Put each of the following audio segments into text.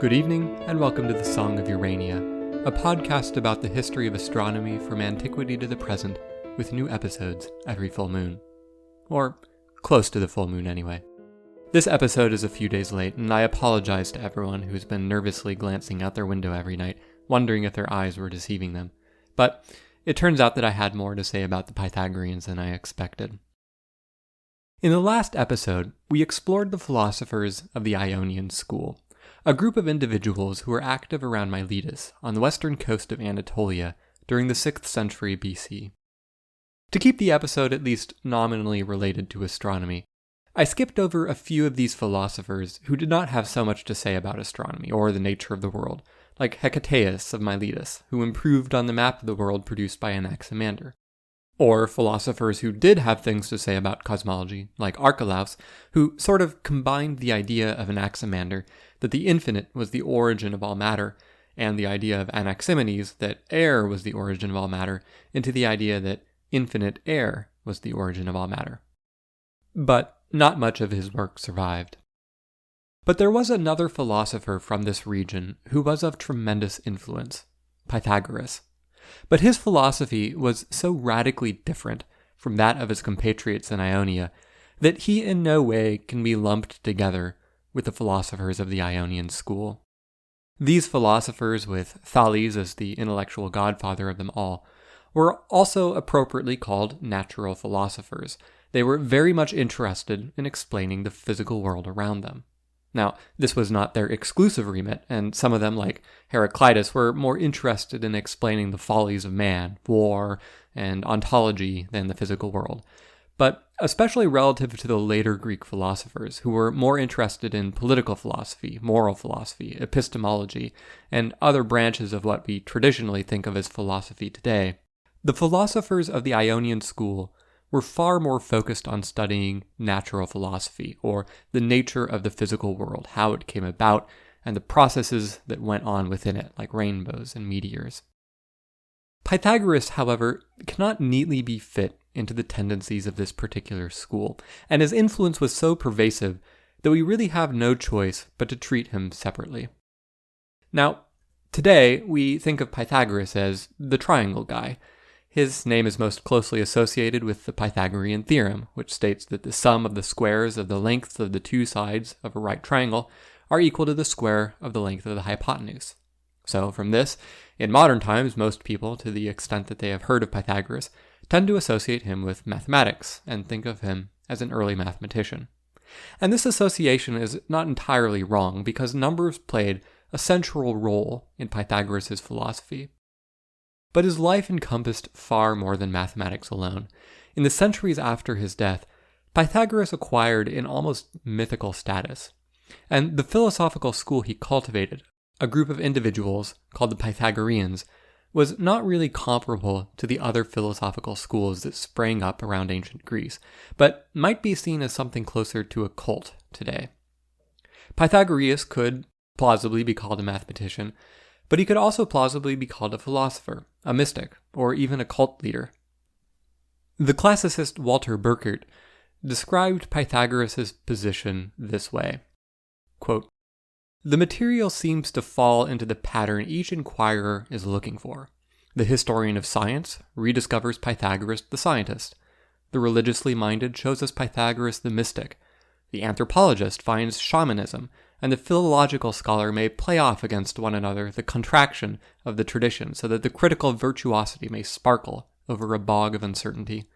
Good evening, and welcome to the Song of Urania, a podcast about the history of astronomy from antiquity to the present, with new episodes every full moon. Or close to the full moon, anyway. This episode is a few days late, and I apologize to everyone who's been nervously glancing out their window every night, wondering if their eyes were deceiving them. But it turns out that I had more to say about the Pythagoreans than I expected. In the last episode, we explored the philosophers of the Ionian school, a group of individuals who were active around Miletus on the western coast of Anatolia during the 6th century BC. To keep the episode at least nominally related to astronomy, I skipped over a few of these philosophers who did not have so much to say about astronomy or the nature of the world, like Hecataeus of Miletus, who improved on the map of the world produced by Anaximander. Or philosophers who did have things to say about cosmology, like Archelaus, who sort of combined the idea of Anaximander that the infinite was the origin of all matter, and the idea of Anaximenes that air was the origin of all matter, into the idea that infinite air was the origin of all matter. But not much of his work survived. But there was another philosopher from this region who was of tremendous influence, Pythagoras. But his philosophy was so radically different from that of his compatriots in Ionia that he in no way can be lumped together with the philosophers of the Ionian school. These philosophers, with Thales as the intellectual godfather of them all, were also appropriately called natural philosophers. They were very much interested in explaining the physical world around them. Now, this was not their exclusive remit, and some of them, like Heraclitus, were more interested in explaining the follies of man, war, and ontology than the physical world. But especially relative to the later Greek philosophers, who were more interested in political philosophy, moral philosophy, epistemology, and other branches of what we traditionally think of as philosophy today, the philosophers of the Ionian school were far more focused on studying natural philosophy, or the nature of the physical world, how it came about, and the processes that went on within it, like rainbows and meteors. Pythagoras, however, cannot neatly be fit into the tendencies of this particular school, and his influence was so pervasive that we really have no choice but to treat him separately. Now, today we think of Pythagoras as the triangle guy. His name is most closely associated with the Pythagorean theorem, which states that the sum of the squares of the lengths of the two sides of a right triangle are equal to the square of the length of the hypotenuse. So from this, in modern times, most people, to the extent that they have heard of Pythagoras, tend to associate him with mathematics and think of him as an early mathematician. And this association is not entirely wrong, because numbers played a central role in Pythagoras' philosophy. But his life encompassed far more than mathematics alone. In the centuries after his death, Pythagoras acquired an almost mythical status, and the philosophical school he cultivated, a group of individuals called the Pythagoreans, was not really comparable to the other philosophical schools that sprang up around ancient Greece, but might be seen as something closer to a cult today. Pythagoras could plausibly be called a mathematician, but he could also plausibly be called a philosopher, a mystic, or even a cult leader. The classicist Walter Burkert described Pythagoras' position this way, quote, "The material seems to fall into the pattern each inquirer is looking for. The historian of science rediscovers Pythagoras the scientist. The religiously minded shows us Pythagoras the mystic. The anthropologist finds shamanism, and the philological scholar may play off against one another the contraction of the tradition so that the critical virtuosity may sparkle over a bog of uncertainty.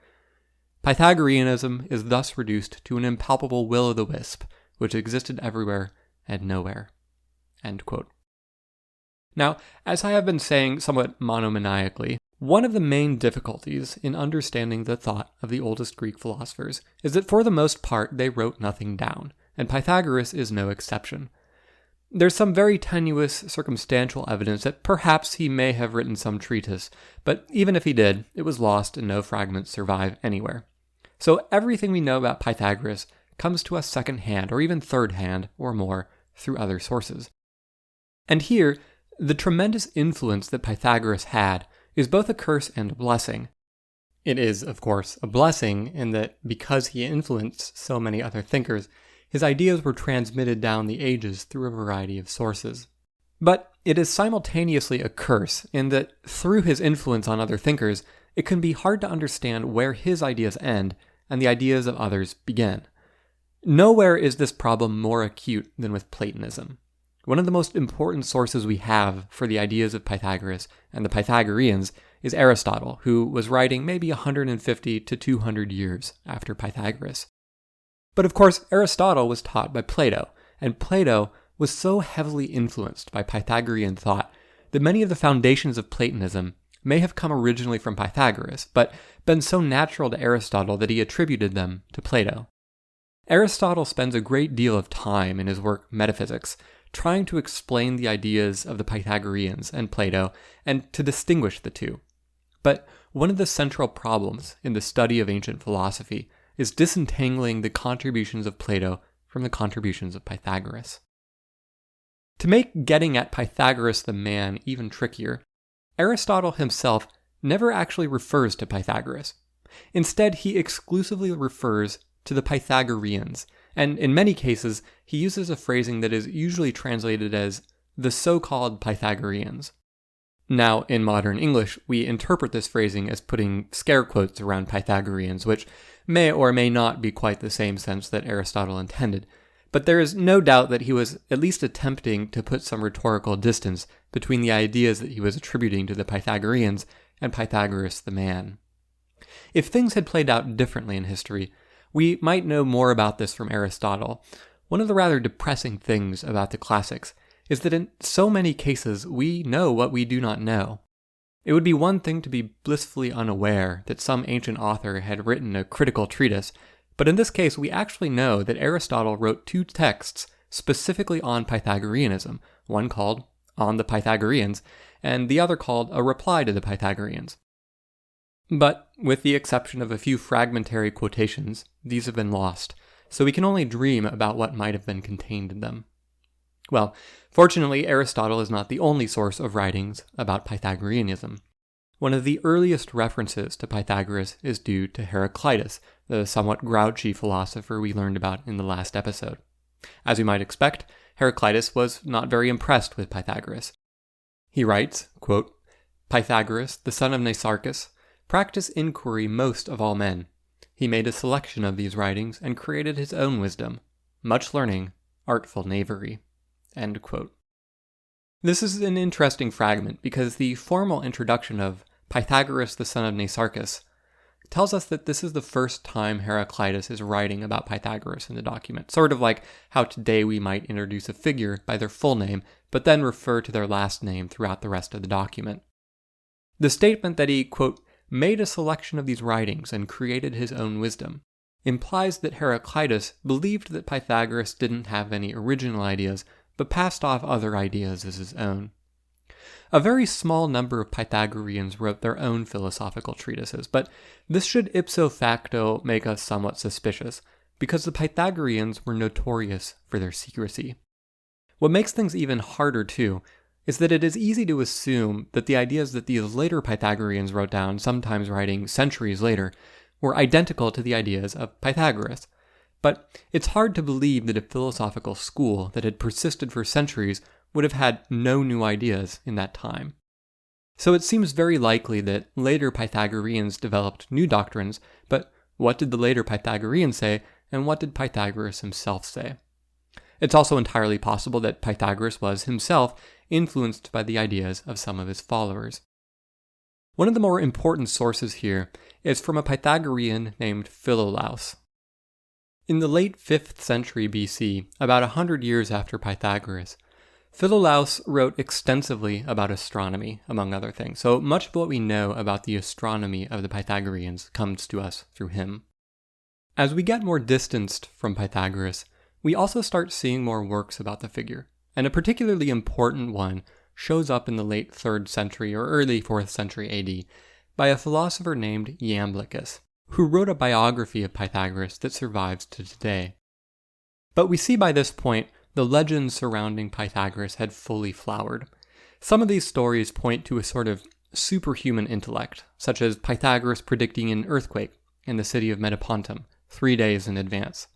Pythagoreanism is thus reduced to an impalpable will-o'-the-wisp, which existed everywhere and nowhere." End quote. Now, as I have been saying somewhat monomaniacally, one of the main difficulties in understanding the thought of the oldest Greek philosophers is that for the most part they wrote nothing down, and Pythagoras is no exception. There's some very tenuous circumstantial evidence that perhaps he may have written some treatise, but even if he did, it was lost and no fragments survive anywhere. So everything we know about Pythagoras comes to us second-hand, or even third-hand, or more, through other sources. And here, the tremendous influence that Pythagoras had is both a curse and a blessing. It is, of course, a blessing in that because he influenced so many other thinkers, his ideas were transmitted down the ages through a variety of sources, But it is simultaneously a curse in that through his influence on other thinkers, it can be hard to understand where his ideas end and the ideas of others begin. Nowhere is this problem more acute than with Platonism. One of the most important sources we have for the ideas of Pythagoras and the Pythagoreans is Aristotle, who was writing maybe 150 to 200 years after Pythagoras. But of course, Aristotle was taught by Plato, and Plato was so heavily influenced by Pythagorean thought that many of the foundations of Platonism may have come originally from Pythagoras, but been so natural to Aristotle that he attributed them to Plato. Aristotle spends a great deal of time in his work Metaphysics trying to explain the ideas of the Pythagoreans and Plato and to distinguish the two. But one of the central problems in the study of ancient philosophy is disentangling the contributions of Plato from the contributions of Pythagoras. To make getting at Pythagoras the man even trickier, Aristotle himself never actually refers to Pythagoras. Instead, he exclusively refers to the Pythagoreans, and in many cases, he uses a phrasing that is usually translated as the so-called Pythagoreans. Now, in modern English, we interpret this phrasing as putting scare quotes around Pythagoreans, which may or may not be quite the same sense that Aristotle intended. But there is no doubt that he was at least attempting to put some rhetorical distance between the ideas that he was attributing to the Pythagoreans and Pythagoras the man. If things had played out differently in history, we might know more about this from Aristotle. One of the rather depressing things about the classics is that in so many cases we know what we do not know. It would be one thing to be blissfully unaware that some ancient author had written a critical treatise, but in this case we actually know that Aristotle wrote two texts specifically on Pythagoreanism, one called On the Pythagoreans, and the other called A Reply to the Pythagoreans. But, with the exception of a few fragmentary quotations, these have been lost, so we can only dream about what might have been contained in them. Well, fortunately, Aristotle is not the only source of writings about Pythagoreanism. One of the earliest references to Pythagoras is due to Heraclitus, the somewhat grouchy philosopher we learned about in the last episode. As you might expect, Heraclitus was not very impressed with Pythagoras. He writes, quote, "Pythagoras, the son of Nicarchus, practiced inquiry most of all men. He made a selection of these writings and created his own wisdom. Much learning, artful knavery." End quote. This is an interesting fragment because the formal introduction of Pythagoras, the son of Nicarchus, tells us that this is the first time Heraclitus is writing about Pythagoras in the document, sort of like how today we might introduce a figure by their full name, but then refer to their last name throughout the rest of the document. The statement that he, quote, "made a selection of these writings and created his own wisdom," implies that Heraclitus believed that Pythagoras didn't have any original ideas, but passed off other ideas as his own. A very small number of Pythagoreans wrote their own philosophical treatises, but this should ipso facto make us somewhat suspicious, because the Pythagoreans were notorious for their secrecy. What makes things even harder, too, is that it is easy to assume that the ideas that these later Pythagoreans wrote down, sometimes writing centuries later, were identical to the ideas of Pythagoras. But it's hard to believe that a philosophical school that had persisted for centuries would have had no new ideas in that time. So it seems very likely that later Pythagoreans developed new doctrines, but what did the later Pythagoreans say, and what did Pythagoras himself say? It's also entirely possible that Pythagoras was himself influenced by the ideas of some of his followers. One of the more important sources here is from a Pythagorean named Philolaus. In the late 5th century BC, about 100 years after Pythagoras, Philolaus wrote extensively about astronomy, among other things, so much of what we know about the astronomy of the Pythagoreans comes to us through him. As we get more distanced from Pythagoras, we also start seeing more works about the figure, and a particularly important one shows up in the late 3rd century or early 4th century AD by a philosopher named Iamblichus, who wrote a biography of Pythagoras that survives to today. But we see by this point the legends surrounding Pythagoras had fully flowered. Some of these stories point to a sort of superhuman intellect, such as Pythagoras predicting an earthquake in the city of Metapontum 3 days in advance.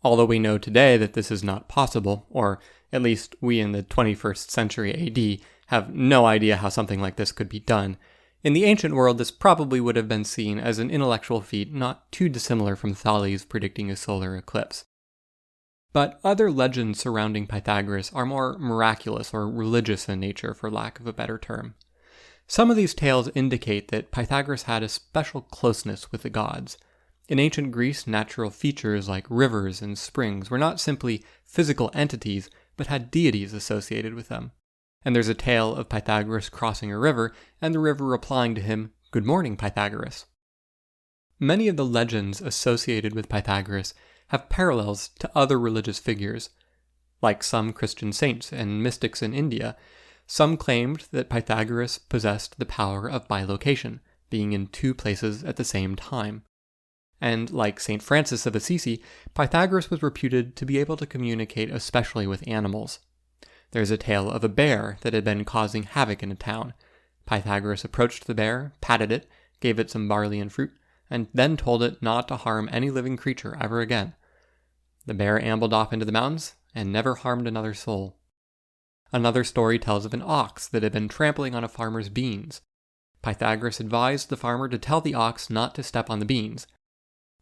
although we know today that this is not possible, or at least we in the 21st century AD have no idea how something like this could be done. In the ancient world, this probably would have been seen as an intellectual feat not too dissimilar from Thales predicting a solar eclipse. But other legends surrounding Pythagoras are more miraculous or religious in nature, for lack of a better term. Some of these tales indicate that Pythagoras had a special closeness with the gods. In ancient Greece, natural features like rivers and springs were not simply physical entities, but had deities associated with them. And there's a tale of Pythagoras crossing a river, and the river replying to him, "Good morning, Pythagoras." Many of the legends associated with Pythagoras have parallels to other religious figures. Like some Christian saints and mystics in India, some claimed that Pythagoras possessed the power of bilocation, being in two places at the same time. And like St. Francis of Assisi, Pythagoras was reputed to be able to communicate especially with animals. There's a tale of a bear that had been causing havoc in a town. Pythagoras approached the bear, patted it, gave it some barley and fruit, and then told it not to harm any living creature ever again. The bear ambled off into the mountains and never harmed another soul. Another story tells of an ox that had been trampling on a farmer's beans. Pythagoras advised the farmer to tell the ox not to step on the beans.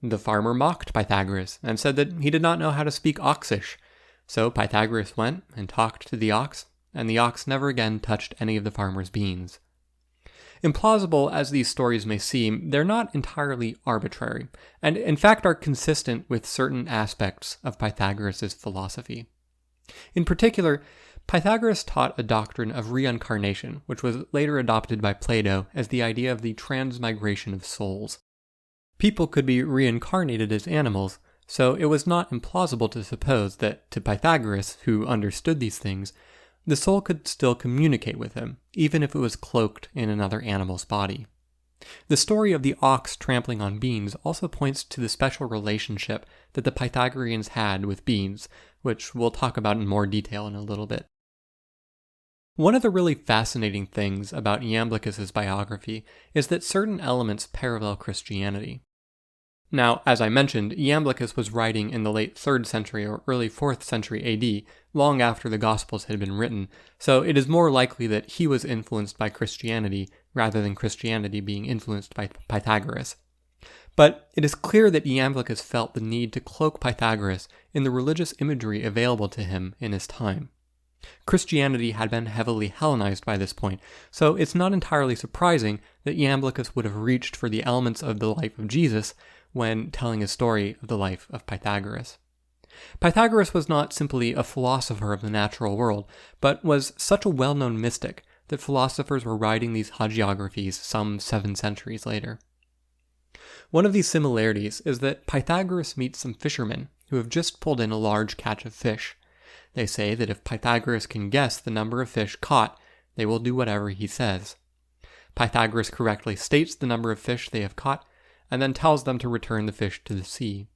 The farmer mocked Pythagoras and said that he did not know how to speak Oxish, so Pythagoras went and talked to the ox, and the ox never again touched any of the farmer's beans. Implausible as these stories may seem, they're not entirely arbitrary, and in fact are consistent with certain aspects of Pythagoras' philosophy. In particular, Pythagoras taught a doctrine of reincarnation, which was later adopted by Plato as the idea of the transmigration of souls. People could be reincarnated as animals, so it was not implausible to suppose that to Pythagoras, who understood these things, the soul could still communicate with him, even if it was cloaked in another animal's body. The story of the ox trampling on beans also points to the special relationship that the Pythagoreans had with beans, which we'll talk about in more detail in a little bit. One of the really fascinating things about Iamblichus's biography is that certain elements parallel Christianity. Now, as I mentioned, Iamblichus was writing in the late 3rd century or early 4th century AD, long after the Gospels had been written, so it is more likely that he was influenced by Christianity rather than Christianity being influenced by Pythagoras. But it is clear that Iamblichus felt the need to cloak Pythagoras in the religious imagery available to him in his time. Christianity had been heavily Hellenized by this point, so it's not entirely surprising that Iamblichus would have reached for the elements of the life of Jesus when telling a story of the life of Pythagoras. Pythagoras was not simply a philosopher of the natural world, but was such a well-known mystic that philosophers were writing these hagiographies some 7 centuries later. One of these similarities is that Pythagoras meets some fishermen who have just pulled in a large catch of fish. They say that if Pythagoras can guess the number of fish caught, they will do whatever he says. Pythagoras correctly states the number of fish they have caught, and then tells them to return the fish to the sea.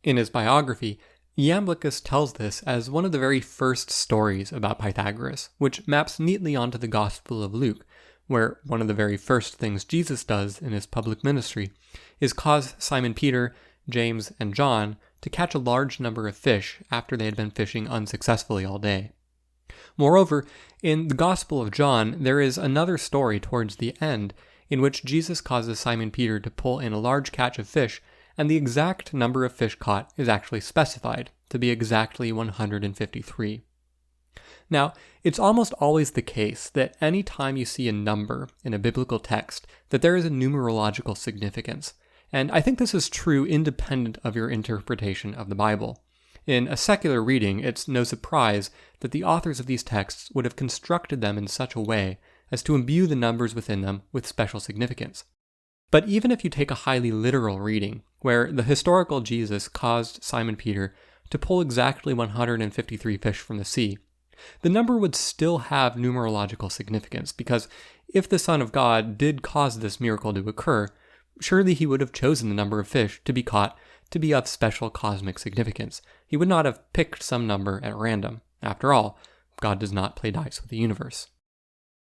In his biography, Iamblichus tells this as one of the very first stories about Pythagoras, which maps neatly onto the Gospel of Luke, where one of the very first things Jesus does in his public ministry is cause Simon Peter, James, and John to catch a large number of fish after they had been fishing unsuccessfully all day. Moreover, in the Gospel of John, there is another story towards the end in which Jesus causes Simon Peter to pull in a large catch of fish, and the exact number of fish caught is actually specified to be exactly 153. Now, it's almost always the case that any time you see a number in a biblical text, that there is a numerological significance, and I think this is true independent of your interpretation of the Bible. In a secular reading, it's no surprise that the authors of these texts would have constructed them in such a way as to imbue the numbers within them with special significance. But even if you take a highly literal reading, where the historical Jesus caused Simon Peter to pull exactly 153 fish from the sea, the number would still have numerological significance, because if the Son of God did cause this miracle to occur, surely he would have chosen the number of fish to be caught to be of special cosmic significance. He would not have picked some number at random. After all, God does not play dice with the universe.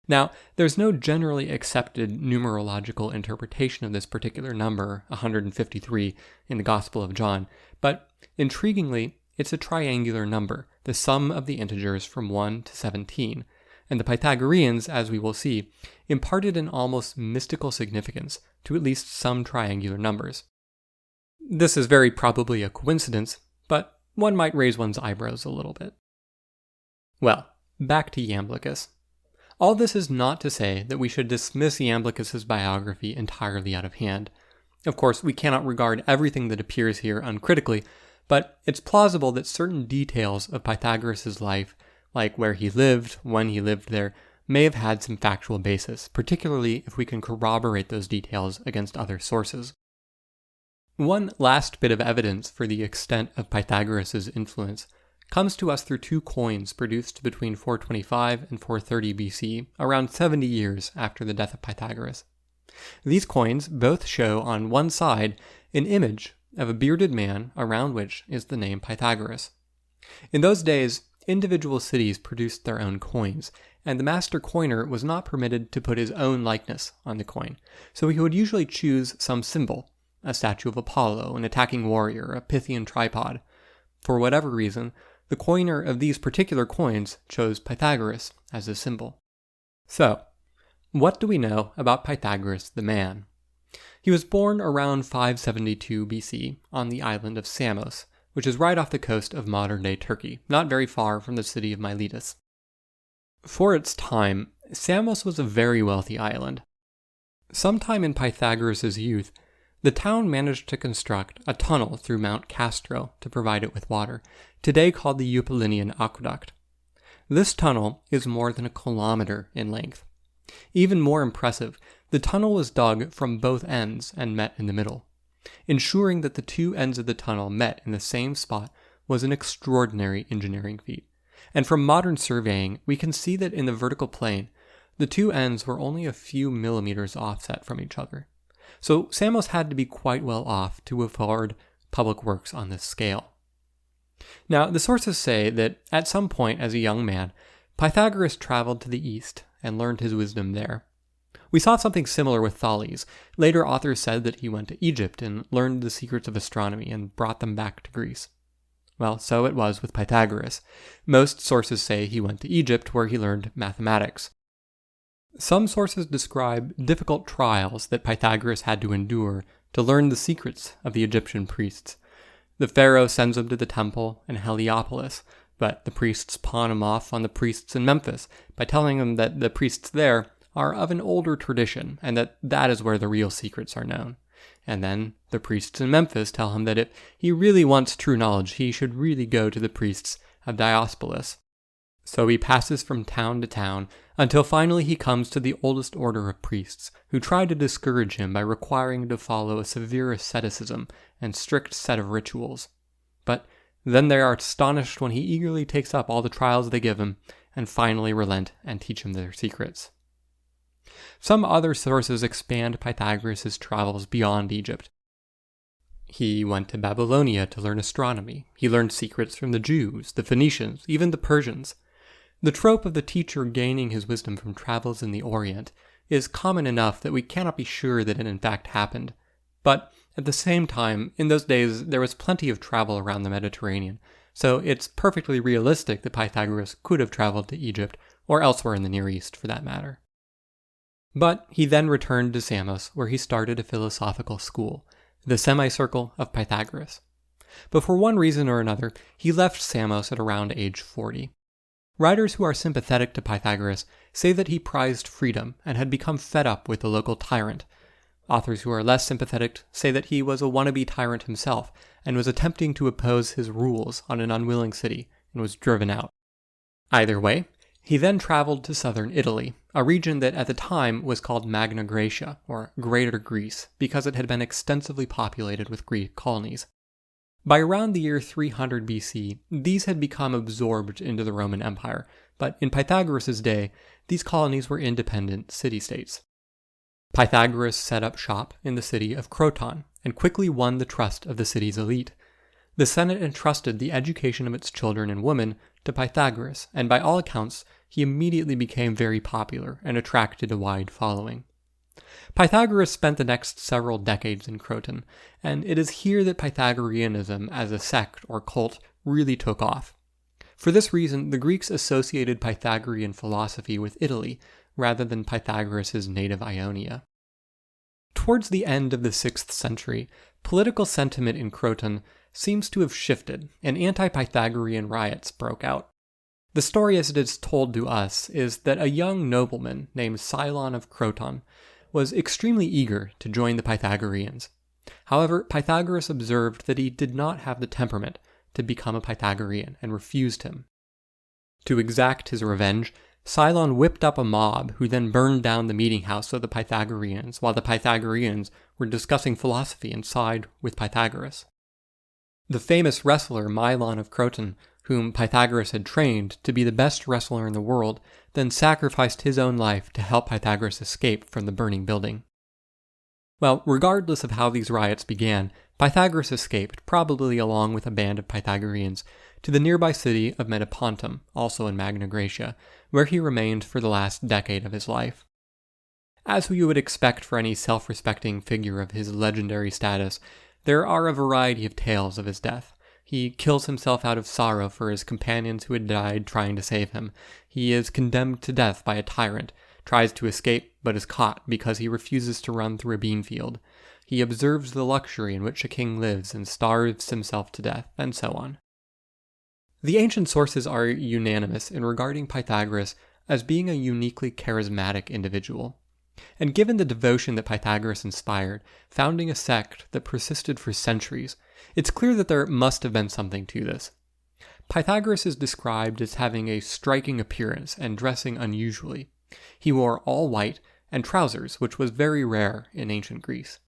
Now, there's no generally accepted numerological interpretation of this particular number, 153, in the Gospel of John, but intriguingly, it's a triangular number, the sum of the integers from 1 to 17, and the Pythagoreans, as we will see, imparted an almost mystical significance to at least some triangular numbers. This is very probably a coincidence, but one might raise one's eyebrows a little bit. Well, back to Iamblichus. All this is not to say that we should dismiss Iamblichus's biography entirely out of hand. Of course, we cannot regard everything that appears here uncritically, but it's plausible that certain details of Pythagoras' life, like where he lived, when he lived there, may have had some factual basis, particularly if we can corroborate those details against other sources. One last bit of evidence for the extent of Pythagoras' influence comes to us through two coins produced between 425 and 430 BC, around 70 years after the death of Pythagoras. These coins both show on one side an image of a bearded man around which is the name Pythagoras. In those days, individual cities produced their own coins, and the master coiner was not permitted to put his own likeness on the coin, so he would usually choose some symbol, a statue of Apollo, an attacking warrior, a Pythian tripod. For whatever reason, the coiner of these particular coins chose Pythagoras as a symbol. So, what do we know about Pythagoras the man? He was born around 572 BC on the island of Samos, which is right off the coast of modern-day Turkey, not very far from the city of Miletus. For its time, Samos was a very wealthy island. Sometime in Pythagoras' youth, the town managed to construct a tunnel through Mount Castro to provide it with water, today called the Eupalinian Aqueduct. This tunnel is more than a kilometer in length. Even more impressive, the tunnel was dug from both ends and met in the middle. Ensuring that the two ends of the tunnel met in the same spot was an extraordinary engineering feat. And from modern surveying, we can see that in the vertical plane, the two ends were only a few millimeters offset from each other. So Samos had to be quite well off to afford public works on this scale. Now, the sources say that at some point as a young man, Pythagoras traveled to the east and learned his wisdom there. We saw something similar with Thales. Later authors said that he went to Egypt and learned the secrets of astronomy and brought them back to Greece. Well, so it was with Pythagoras. Most sources say he went to Egypt where he learned mathematics. Some sources describe difficult trials that Pythagoras had to endure to learn the secrets of the Egyptian priests. The pharaoh sends him to the temple in Heliopolis, but the priests pawn him off on the priests in Memphis by telling him that the priests there are of an older tradition and that is where the real secrets are known. And then the priests in Memphis tell him that if he really wants true knowledge, he should really go to the priests of Diospolis. So he passes from town to town until finally he comes to the oldest order of priests, who try to discourage him by requiring him to follow a severe asceticism and strict set of rituals. But then they are astonished when he eagerly takes up all the trials they give him and finally relent and teach him their secrets. Some other sources expand Pythagoras' travels beyond Egypt. He went to Babylonia to learn astronomy. He learned secrets from the Jews, the Phoenicians, even the Persians. The trope of the teacher gaining his wisdom from travels in the Orient is common enough that we cannot be sure that it in fact happened. But at the same time, in those days, there was plenty of travel around the Mediterranean, so it's perfectly realistic that Pythagoras could have traveled to Egypt, or elsewhere in the Near East for that matter. But he then returned to Samos, where he started a philosophical school, the semicircle of Pythagoras. But for one reason or another, he left Samos at around age 40. Writers who are sympathetic to Pythagoras say that he prized freedom and had become fed up with the local tyrant. Authors who are less sympathetic say that he was a wannabe tyrant himself and was attempting to impose his rules on an unwilling city and was driven out. Either way, he then traveled to southern Italy, a region that at the time was called Magna Graecia, or Greater Greece, because it had been extensively populated with Greek colonies. By around the year 300 BC, these had become absorbed into the Roman Empire, but in Pythagoras' day, these colonies were independent city-states. Pythagoras set up shop in the city of Croton, and quickly won the trust of the city's elite. The Senate entrusted the education of its children and women to Pythagoras, and by all accounts, he immediately became very popular and attracted a wide following. Pythagoras spent the next several decades in Croton, and it is here that Pythagoreanism as a sect or cult really took off. For this reason, the Greeks associated Pythagorean philosophy with Italy rather than Pythagoras' native Ionia. Towards the end of the 6th century, political sentiment in Croton seems to have shifted, and anti-Pythagorean riots broke out. The story as it is told to us is that a young nobleman named Cylon of Croton was extremely eager to join the Pythagoreans. However, Pythagoras observed that he did not have the temperament to become a Pythagorean and refused him. To exact his revenge, Cylon whipped up a mob who then burned down the meeting house of the Pythagoreans while the Pythagoreans were discussing philosophy and sided with Pythagoras. The famous wrestler Milon of Croton, whom Pythagoras had trained to be the best wrestler in the world, then sacrificed his own life to help Pythagoras escape from the burning building. Well, regardless of how these riots began, Pythagoras escaped, probably along with a band of Pythagoreans, to the nearby city of Metapontum, also in Magna Graecia, where he remained for the last decade of his life. As you would expect for any self-respecting figure of his legendary status, there are a variety of tales of his death. He kills himself out of sorrow for his companions who had died trying to save him. He is condemned to death by a tyrant, tries to escape but is caught because he refuses to run through a bean field. He observes the luxury in which a king lives and starves himself to death, and so on. The ancient sources are unanimous in regarding Pythagoras as being a uniquely charismatic individual. And given the devotion that Pythagoras inspired, founding a sect that persisted for centuries, it's clear that there must have been something to this. Pythagoras is described as having a striking appearance and dressing unusually. He wore all white and trousers, which was very rare in ancient Greece.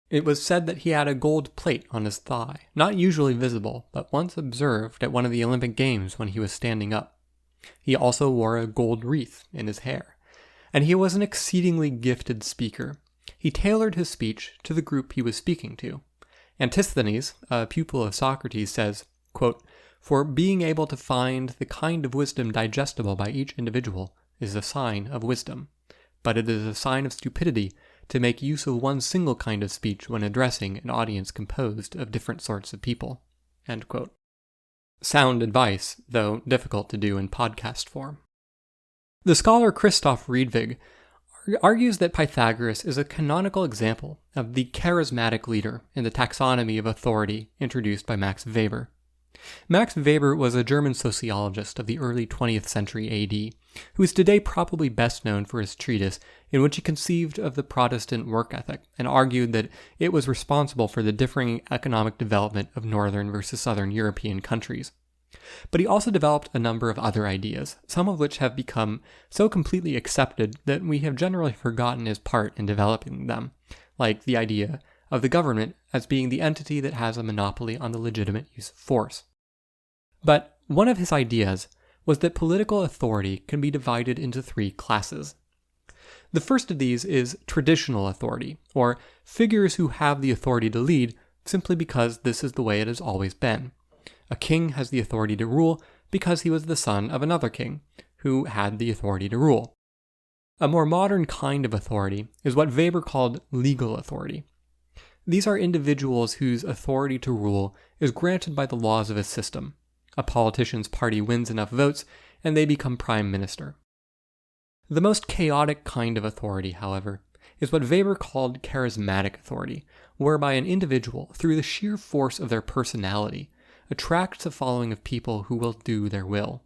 It was said that he had a gold plate on his thigh, not usually visible, but once observed at one of the Olympic Games when he was standing up. He also wore a gold wreath in his hair. And he was an exceedingly gifted speaker. He tailored his speech to the group he was speaking to. Antisthenes, a pupil of Socrates, says, quote, "For being able to find the kind of wisdom digestible by each individual is a sign of wisdom, but it is a sign of stupidity to make use of one single kind of speech when addressing an audience composed of different sorts of people." End quote. Sound advice, though difficult to do in podcast form. The scholar Christoph Riedvig argues that Pythagoras is a canonical example of the charismatic leader in the taxonomy of authority introduced by Max Weber. Max Weber was a German sociologist of the early 20th century AD, who is today probably best known for his treatise in which he conceived of the Protestant work ethic and argued that it was responsible for the differing economic development of northern versus southern European countries. But he also developed a number of other ideas, some of which have become so completely accepted that we have generally forgotten his part in developing them, like the idea of the government as being the entity that has a monopoly on the legitimate use of force. But one of his ideas was that political authority can be divided into 3 classes. The first of these is traditional authority, or figures who have the authority to lead simply because this is the way it has always been. A king has the authority to rule because he was the son of another king, who had the authority to rule. A more modern kind of authority is what Weber called legal authority. These are individuals whose authority to rule is granted by the laws of a system. A politician's party wins enough votes, and they become prime minister. The most chaotic kind of authority, however, is what Weber called charismatic authority, whereby an individual, through the sheer force of their personality, attracts a following of people who will do their will.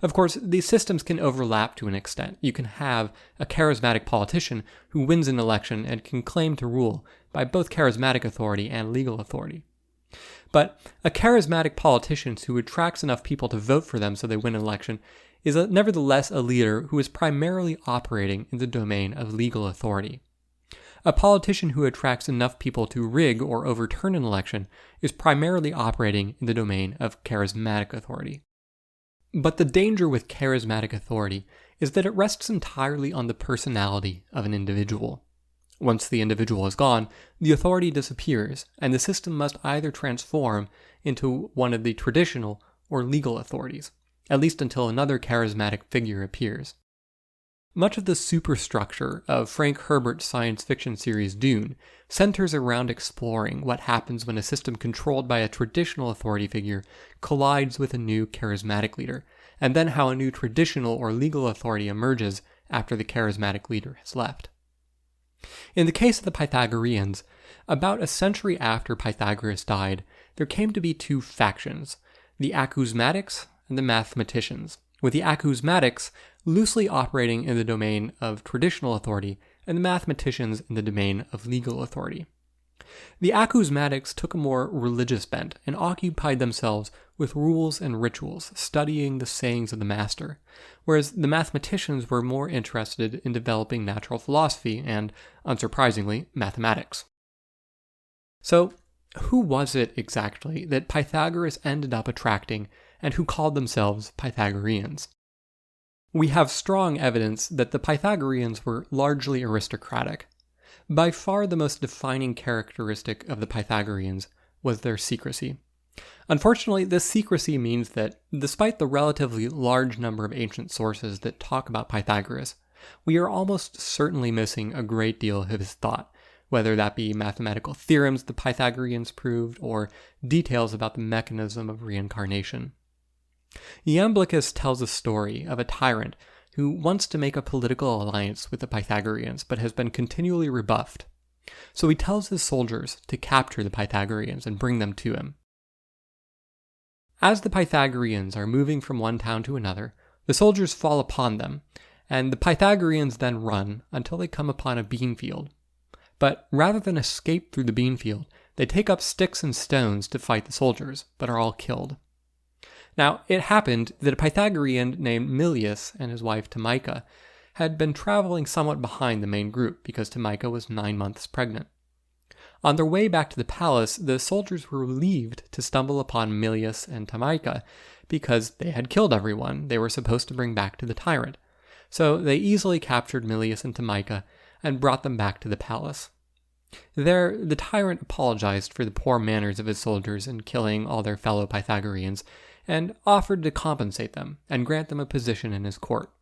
Of course, these systems can overlap to an extent. You can have a charismatic politician who wins an election and can claim to rule by both charismatic authority and legal authority. But a charismatic politician who attracts enough people to vote for them so they win an election is nevertheless a leader who is primarily operating in the domain of legal authority. A politician who attracts enough people to rig or overturn an election is primarily operating in the domain of charismatic authority. But the danger with charismatic authority is that it rests entirely on the personality of an individual. Once the individual is gone, the authority disappears, and the system must either transform into one of the traditional or legal authorities. at least until another charismatic figure appears. Much of the superstructure of Frank Herbert's science fiction series Dune centers around exploring what happens when a system controlled by a traditional authority figure collides with a new charismatic leader, and then how a new traditional or legal authority emerges after the charismatic leader has left. In the case of the Pythagoreans, about a century after Pythagoras died, there came to be two factions, the acousmatics and the mathematicians, with the acousmatics loosely operating in the domain of traditional authority and the mathematicians in the domain of legal authority. The acousmatics took a more religious bent and occupied themselves with rules and rituals, studying the sayings of the master, whereas the mathematicians were more interested in developing natural philosophy and, unsurprisingly, mathematics. So, who was it exactly that Pythagoras ended up attracting and who called themselves Pythagoreans? We have strong evidence that the Pythagoreans were largely aristocratic. By far the most defining characteristic of the Pythagoreans was their secrecy. Unfortunately, this secrecy means that, despite the relatively large number of ancient sources that talk about Pythagoras, we are almost certainly missing a great deal of his thought, whether that be mathematical theorems the Pythagoreans proved or details about the mechanism of reincarnation. Iamblichus tells a story of a tyrant who wants to make a political alliance with the Pythagoreans but has been continually rebuffed. So he tells his soldiers to capture the Pythagoreans and bring them to him. As the Pythagoreans are moving from one town to another, the soldiers fall upon them, and the Pythagoreans then run until they come upon a bean field. But rather than escape through the bean field, they take up sticks and stones to fight the soldiers, but are all killed. Now, it happened that a Pythagorean named Milius and his wife Timaica had been traveling somewhat behind the main group because Timaica was 9 months pregnant. On their way back to the palace, the soldiers were relieved to stumble upon Milius and Timaica because they had killed everyone they were supposed to bring back to the tyrant. So they easily captured Milius and Timaica and brought them back to the palace. There, the tyrant apologized for the poor manners of his soldiers in killing all their fellow Pythagoreans, and offered to compensate them and grant them a position in his court.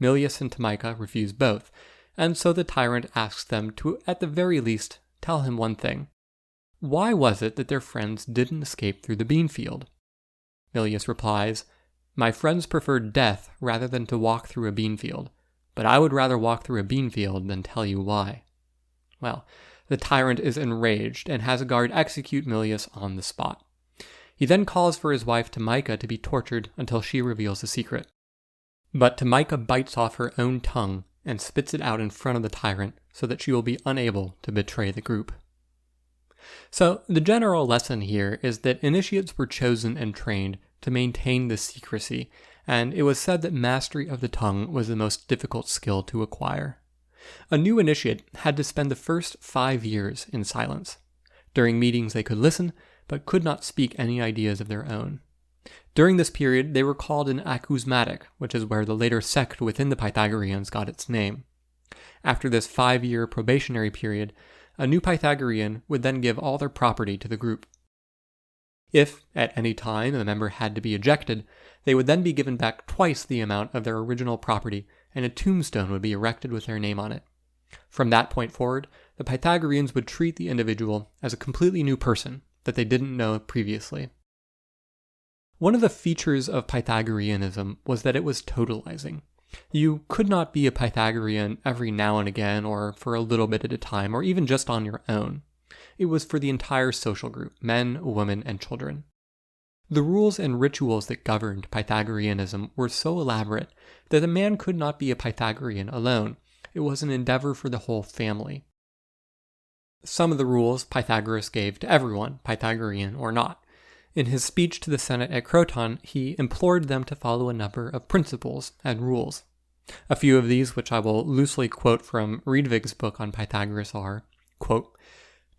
Milius and Timaica refuse both, and so the tyrant asks them to, at the very least, tell him one thing. Why was it that their friends didn't escape through the bean field? Milius replies, "My friends preferred death rather than to walk through a bean field, but I would rather walk through a bean field than tell you why." Well, the tyrant is enraged and has a guard execute Milius on the spot. He then calls for his wife Timaica to be tortured until she reveals the secret. But Timaica bites off her own tongue and spits it out in front of the tyrant so that she will be unable to betray the group. So the general lesson here is that initiates were chosen and trained to maintain the secrecy, and it was said that mastery of the tongue was the most difficult skill to acquire. A new initiate had to spend the first 5 years in silence. During meetings they could listen, but could not speak any ideas of their own. During this period, they were called an acousmatic, which is where the later sect within the Pythagoreans got its name. After this 5-year probationary period, a new Pythagorean would then give all their property to the group. If, at any time, a member had to be ejected, they would then be given back twice the amount of their original property, and a tombstone would be erected with their name on it. From that point forward, the Pythagoreans would treat the individual as a completely new person that they didn't know previously. One of the features of Pythagoreanism was that it was totalizing. You could not be a Pythagorean every now and again, or for a little bit at a time, or even just on your own. It was for the entire social group, men, women, and children. The rules and rituals that governed Pythagoreanism were so elaborate that a man could not be a Pythagorean alone. It was an endeavor for the whole family. Some of the rules Pythagoras gave to everyone, Pythagorean or not. In his speech to the Senate at Croton, he implored them to follow a number of principles and rules. A few of these, which I will loosely quote from Rydvig's book on Pythagoras, are, quote,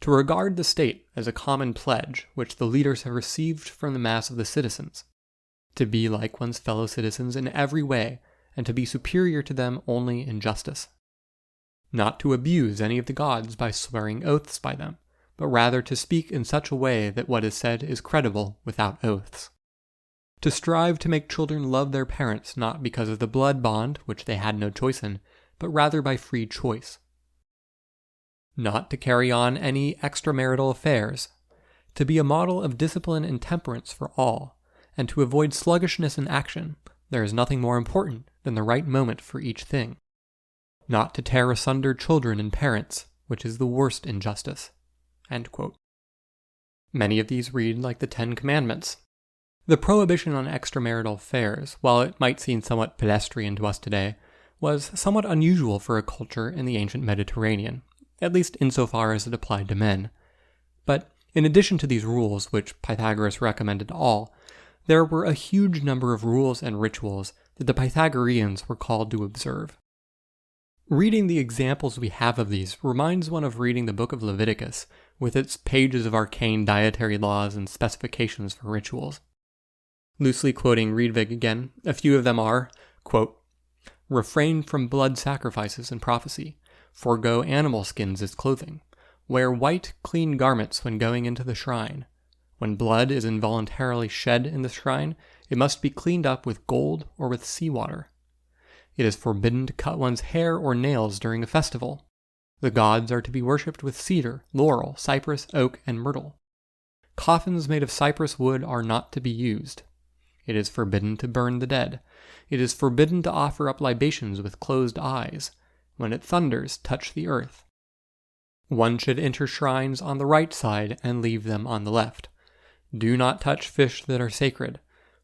"To regard the state as a common pledge which the leaders have received from the mass of the citizens, to be like one's fellow citizens in every way, and to be superior to them only in justice. Not to abuse any of the gods by swearing oaths by them, but rather to speak in such a way that what is said is credible without oaths. to strive to make children love their parents not because of the blood bond, which they had no choice in, but rather by free choice. Not to carry on any extramarital affairs, to be a model of discipline and temperance for all, and to avoid sluggishness in action. There is nothing more important than the right moment for each thing. Not to tear asunder children and parents, which is the worst injustice." End quote. Many of these read like the 10 Commandments. The prohibition on extramarital affairs, while it might seem somewhat pedestrian to us today, was somewhat unusual for a culture in the ancient Mediterranean, at least insofar as it applied to men. But in addition to these rules, which Pythagoras recommended to all, there were a huge number of rules and rituals that the Pythagoreans were called to observe. Reading the examples we have of these reminds one of reading the book of Leviticus, with its pages of arcane dietary laws and specifications for rituals. Loosely quoting Rydvig again, a few of them are, quote, "Refrain from blood sacrifices and prophecy, forego animal skins as clothing, wear white, clean garments when going into the shrine. When blood is involuntarily shed in the shrine, it must be cleaned up with gold or with seawater. It is forbidden to cut one's hair or nails during a festival. The gods are to be worshipped with cedar, laurel, cypress, oak, and myrtle. Coffins made of cypress wood are not to be used. It is forbidden to burn the dead. It is forbidden to offer up libations with closed eyes. When it thunders, touch the earth. One should enter shrines on the right side and leave them on the left. Do not touch fish that are sacred.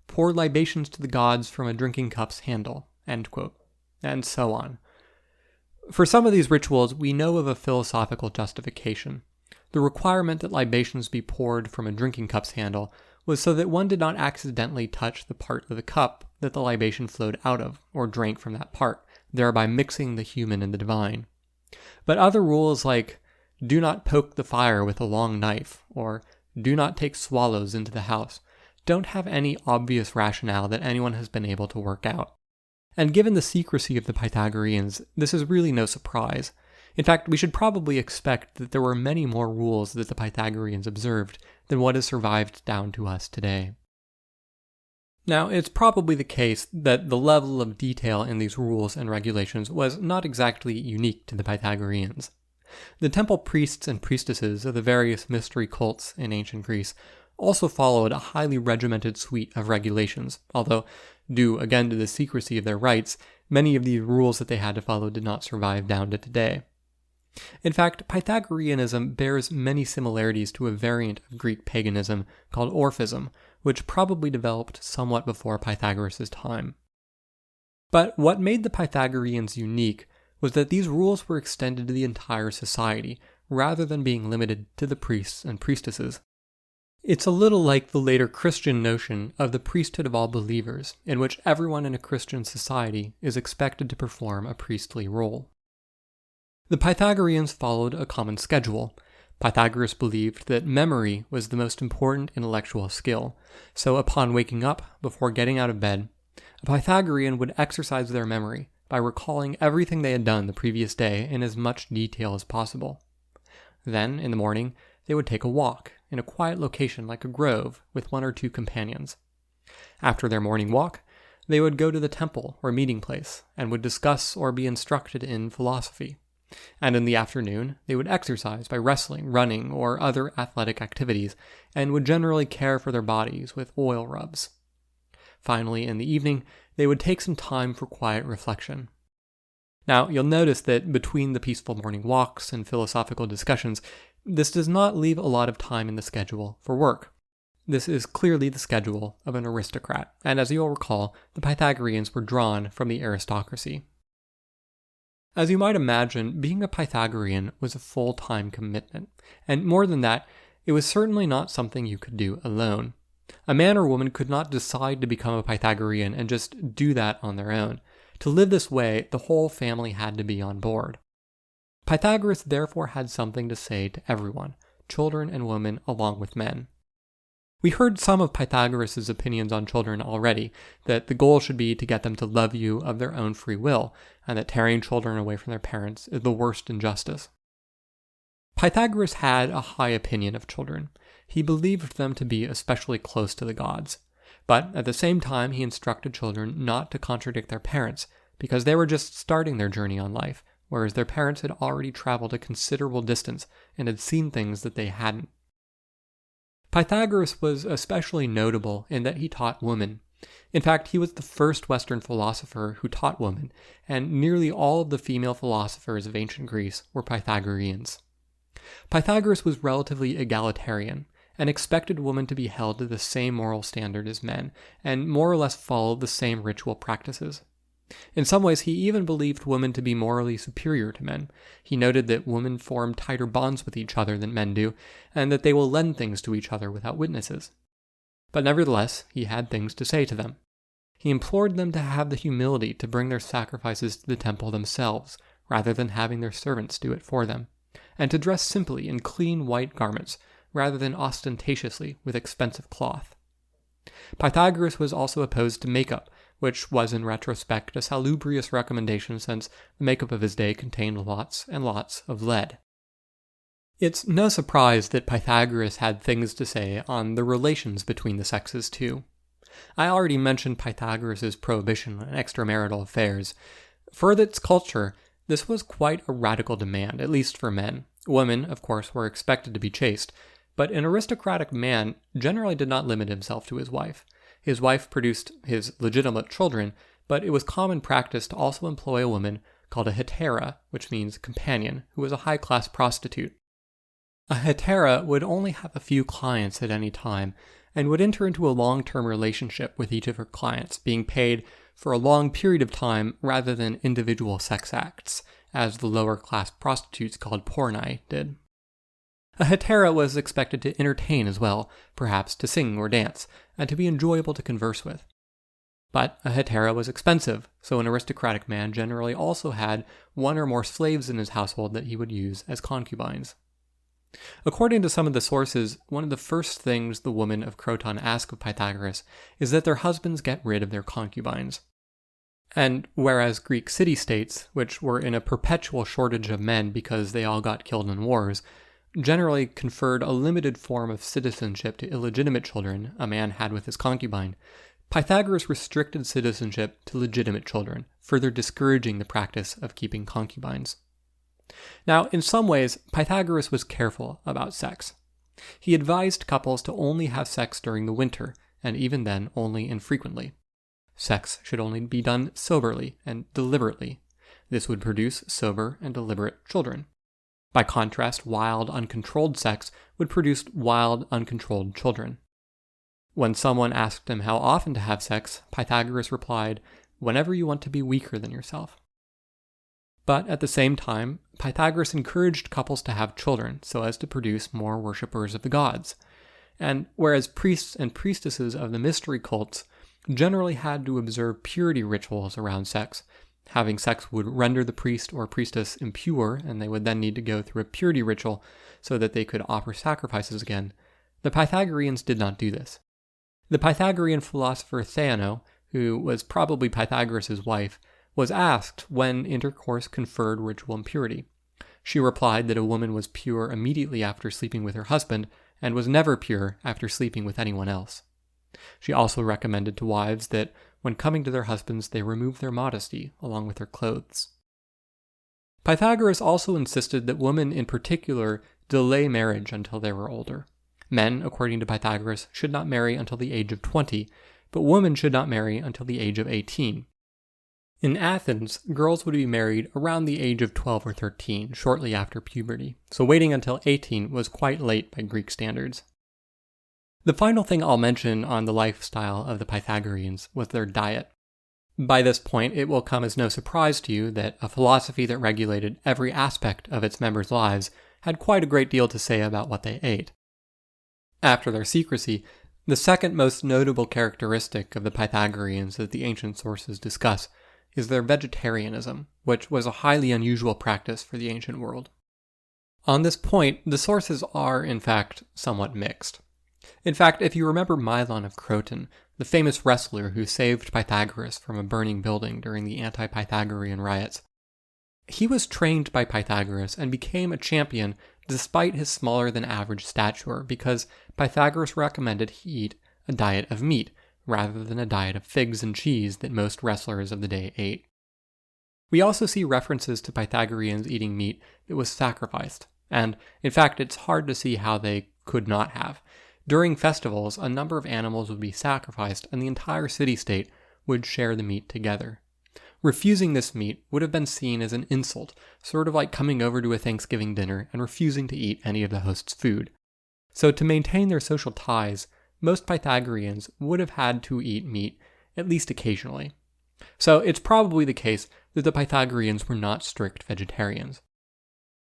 Pour libations to the gods from a drinking cup's handle." End quote. And so on. For some of these rituals, we know of a philosophical justification. The requirement that libations be poured from a drinking cup's handle was so that one did not accidentally touch the part of the cup that the libation flowed out of, or drank from that part, thereby mixing the human and the divine. But other rules like, "Do not poke the fire with a long knife," or "Do not take swallows into the house," don't have any obvious rationale that anyone has been able to work out. And given the secrecy of the Pythagoreans, this is really no surprise. In fact, we should probably expect that there were many more rules that the Pythagoreans observed than what has survived down to us today. Now, it's probably the case that the level of detail in these rules and regulations was not exactly unique to the Pythagoreans. The temple priests and priestesses of the various mystery cults in ancient Greece also followed a highly regimented suite of regulations, although, due again to the secrecy of their rites, many of these rules that they had to follow did not survive down to today. In fact, Pythagoreanism bears many similarities to a variant of Greek paganism called Orphism, which probably developed somewhat before Pythagoras' time. But what made the Pythagoreans unique was that these rules were extended to the entire society, rather than being limited to the priests and priestesses. It's a little like the later Christian notion of the priesthood of all believers, in which everyone in a Christian society is expected to perform a priestly role. The Pythagoreans followed a common schedule. Pythagoras believed that memory was the most important intellectual skill, so upon waking up, before getting out of bed, a Pythagorean would exercise their memory by recalling everything they had done the previous day in as much detail as possible. Then, in the morning, they would take a walk in a quiet location like a grove with one or two companions. After their morning walk, they would go to the temple or meeting place and would discuss or be instructed in philosophy. And in the afternoon, they would exercise by wrestling, running, or other athletic activities, and would generally care for their bodies with oil rubs. Finally, in the evening, they would take some time for quiet reflection. Now, you'll notice that between the peaceful morning walks and philosophical discussions, this does not leave a lot of time in the schedule for work. This is clearly the schedule of an aristocrat, and as you'll recall, the Pythagoreans were drawn from the aristocracy. As you might imagine, being a Pythagorean was a full-time commitment, and more than that, it was certainly not something you could do alone. A man or woman could not decide to become a Pythagorean and just do that on their own. To live this way, the whole family had to be on board. Pythagoras therefore had something to say to everyone, children and women along with men. We heard some of Pythagoras' opinions on children already, that the goal should be to get them to love you of their own free will, and that tearing children away from their parents is the worst injustice. Pythagoras had a high opinion of children. He believed them to be especially close to the gods. But at the same time, he instructed children not to contradict their parents, because they were just starting their journey on life, whereas their parents had already traveled a considerable distance and had seen things that they hadn't. Pythagoras was especially notable in that he taught women. In fact, he was the first Western philosopher who taught women, and nearly all of the female philosophers of ancient Greece were Pythagoreans. Pythagoras was relatively egalitarian, and expected women to be held to the same moral standard as men, and more or less follow the same ritual practices. In some ways, he even believed women to be morally superior to men. He noted that women form tighter bonds with each other than men do, and that they will lend things to each other without witnesses. But nevertheless, he had things to say to them. He implored them to have the humility to bring their sacrifices to the temple themselves, rather than having their servants do it for them, and to dress simply in clean white garments, rather than ostentatiously with expensive cloth. Pythagoras was also opposed to makeup, which was in retrospect a salubrious recommendation since the makeup of his day contained lots and lots of lead. It's no surprise that Pythagoras had things to say on the relations between the sexes too. I already mentioned Pythagoras' prohibition on extramarital affairs. For its culture, this was quite a radical demand, at least for men. Women, of course, were expected to be chaste, but an aristocratic man generally did not limit himself to his wife. His wife produced his legitimate children, but it was common practice to also employ a woman called a hetera, which means companion, who was a high-class prostitute. A hetera would only have a few clients at any time, and would enter into a long-term relationship with each of her clients, being paid for a long period of time rather than individual sex acts, as the lower-class prostitutes called pornai did. A hetera was expected to entertain as well, perhaps to sing or dance, and to be enjoyable to converse with. But a hetera was expensive, so an aristocratic man generally also had one or more slaves in his household that he would use as concubines. According to some of the sources, one of the first things the women of Croton ask of Pythagoras is that their husbands get rid of their concubines. And whereas Greek city-states, which were in a perpetual shortage of men because they all got killed in wars, generally conferred a limited form of citizenship to illegitimate children a man had with his concubine, Pythagoras restricted citizenship to legitimate children, further discouraging the practice of keeping concubines. Now, in some ways, Pythagoras was careful about sex. He advised couples to only have sex during the winter, and even then only infrequently. Sex should only be done soberly and deliberately. This would produce sober and deliberate children. By contrast, wild, uncontrolled sex would produce wild, uncontrolled children. When someone asked him how often to have sex, Pythagoras replied, "Whenever you want to be weaker than yourself." But at the same time, Pythagoras encouraged couples to have children so as to produce more worshippers of the gods. And whereas priests and priestesses of the mystery cults generally had to observe purity rituals around sex, having sex would render the priest or priestess impure, and they would then need to go through a purity ritual so that they could offer sacrifices again, the Pythagoreans did not do this. The Pythagorean philosopher Theano, who was probably Pythagoras' wife, was asked when intercourse conferred ritual impurity. She replied that a woman was pure immediately after sleeping with her husband, and was never pure after sleeping with anyone else. She also recommended to wives that when coming to their husbands they remove their modesty along with their clothes. Pythagoras also insisted that women in particular delay marriage until they were older. Men, according to Pythagoras, should not marry until the age of 20, but women should not marry until the age of 18. In Athens, girls would be married around the age of 12 or 13, shortly after puberty, so waiting until 18 was quite late by Greek standards. The final thing I'll mention on the lifestyle of the Pythagoreans was their diet. By this point, it will come as no surprise to you that a philosophy that regulated every aspect of its members' lives had quite a great deal to say about what they ate. After their secrecy, the second most notable characteristic of the Pythagoreans that the ancient sources discuss is their vegetarianism, which was a highly unusual practice for the ancient world. On this point, the sources are, in fact, somewhat mixed. In fact, if you remember Milon of Croton, the famous wrestler who saved Pythagoras from a burning building during the anti-Pythagorean riots, he was trained by Pythagoras and became a champion despite his smaller than average stature because Pythagoras recommended he eat a diet of meat rather than a diet of figs and cheese that most wrestlers of the day ate. We also see references to Pythagoreans eating meat that was sacrificed, and in fact it's hard to see how they could not have. During festivals, a number of animals would be sacrificed and the entire city-state would share the meat together. Refusing this meat would have been seen as an insult, sort of like coming over to a Thanksgiving dinner and refusing to eat any of the host's food. So to maintain their social ties, most Pythagoreans would have had to eat meat at least occasionally. So it's probably the case that the Pythagoreans were not strict vegetarians.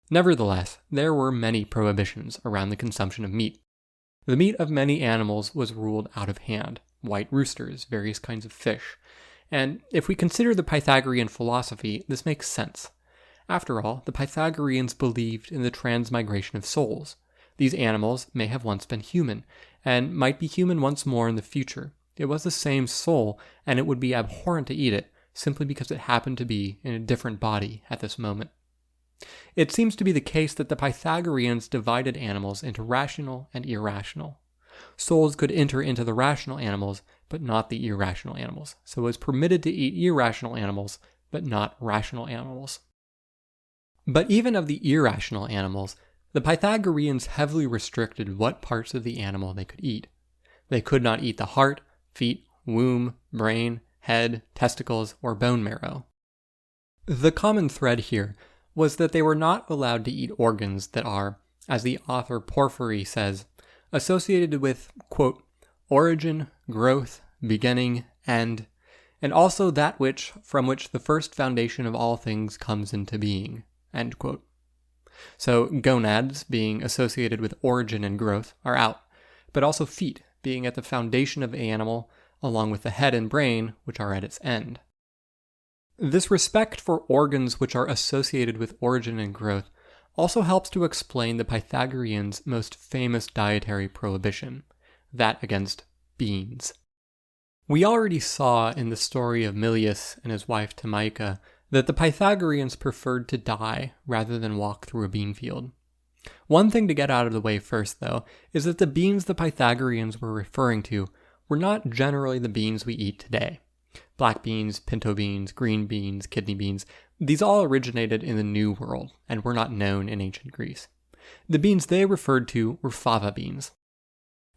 Nevertheless, there were many prohibitions around the consumption of meat. The meat of many animals was ruled out of hand: white roosters, various kinds of fish. And if we consider the Pythagorean philosophy, this makes sense. After all, the Pythagoreans believed in the transmigration of souls. These animals may have once been human, and might be human once more in the future. It was the same soul, and it would be abhorrent to eat it, simply because it happened to be in a different body at this moment. It seems to be the case that the Pythagoreans divided animals into rational and irrational. Souls could enter into the rational animals, but not the irrational animals, so it was permitted to eat irrational animals, but not rational animals. But even of the irrational animals, the Pythagoreans heavily restricted what parts of the animal they could eat. They could not eat the heart, feet, womb, brain, head, testicles, or bone marrow. The common thread here was that they were not allowed to eat organs that are, as the author Porphyry says, associated with, quote, origin, growth, beginning, end, and also that which from which the first foundation of all things comes into being, end quote. So gonads, being associated with origin and growth, are out, but also feet, being at the foundation of the animal, along with the head and brain, which are at its end. This respect for organs which are associated with origin and growth also helps to explain the Pythagoreans' most famous dietary prohibition, that against beans. We already saw in the story of Milius and his wife Timaeca that the Pythagoreans preferred to die rather than walk through a bean field. One thing to get out of the way first, though, is that the beans the Pythagoreans were referring to were not generally the beans we eat today. Black beans, pinto beans, green beans, kidney beans, these all originated in the New World and were not known in ancient Greece. The beans they referred to were fava beans.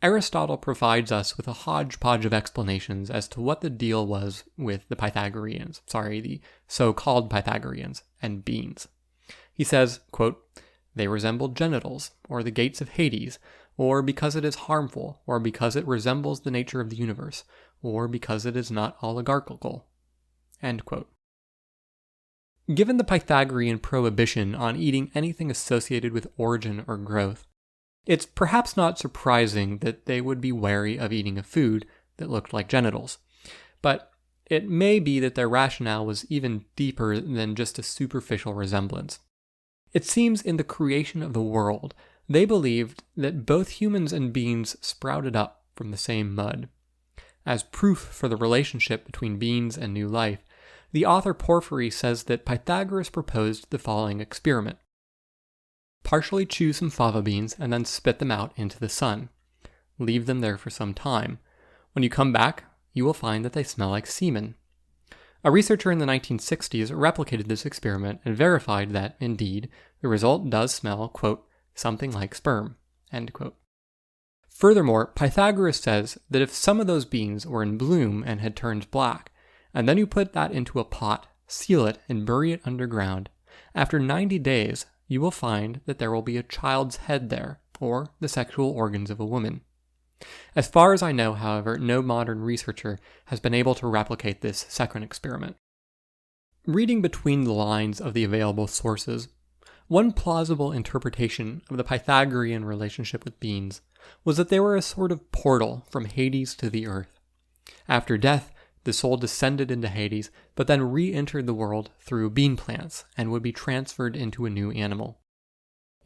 Aristotle provides us with a hodgepodge of explanations as to what the deal was with the the so-called Pythagoreans, and beans. He says, quote, they resemble genitals, or the gates of Hades, or because it is harmful, or because it resembles the nature of the universe, or because it is not oligarchical, end quote. Given the Pythagorean prohibition on eating anything associated with origin or growth, it's perhaps not surprising that they would be wary of eating a food that looked like genitals. But it may be that their rationale was even deeper than just a superficial resemblance. It seems in the creation of the world, they believed that both humans and beans sprouted up from the same mud. As proof for the relationship between beans and new life, the author Porphyry says that Pythagoras proposed the following experiment. Partially chew some fava beans and then spit them out into the sun. Leave them there for some time. When you come back, you will find that they smell like semen. A researcher in the 1960s replicated this experiment and verified that, indeed, the result does smell, quote, something like sperm, end quote. Furthermore, Pythagoras says that if some of those beans were in bloom and had turned black, and then you put that into a pot, seal it, and bury it underground, after 90 days, you will find that there will be a child's head there, or the sexual organs of a woman. As far as I know, however, no modern researcher has been able to replicate this second experiment. Reading between the lines of the available sources, one plausible interpretation of the Pythagorean relationship with beans was that they were a sort of portal from Hades to the earth. After death, the soul descended into Hades, but then re-entered the world through bean plants and would be transferred into a new animal.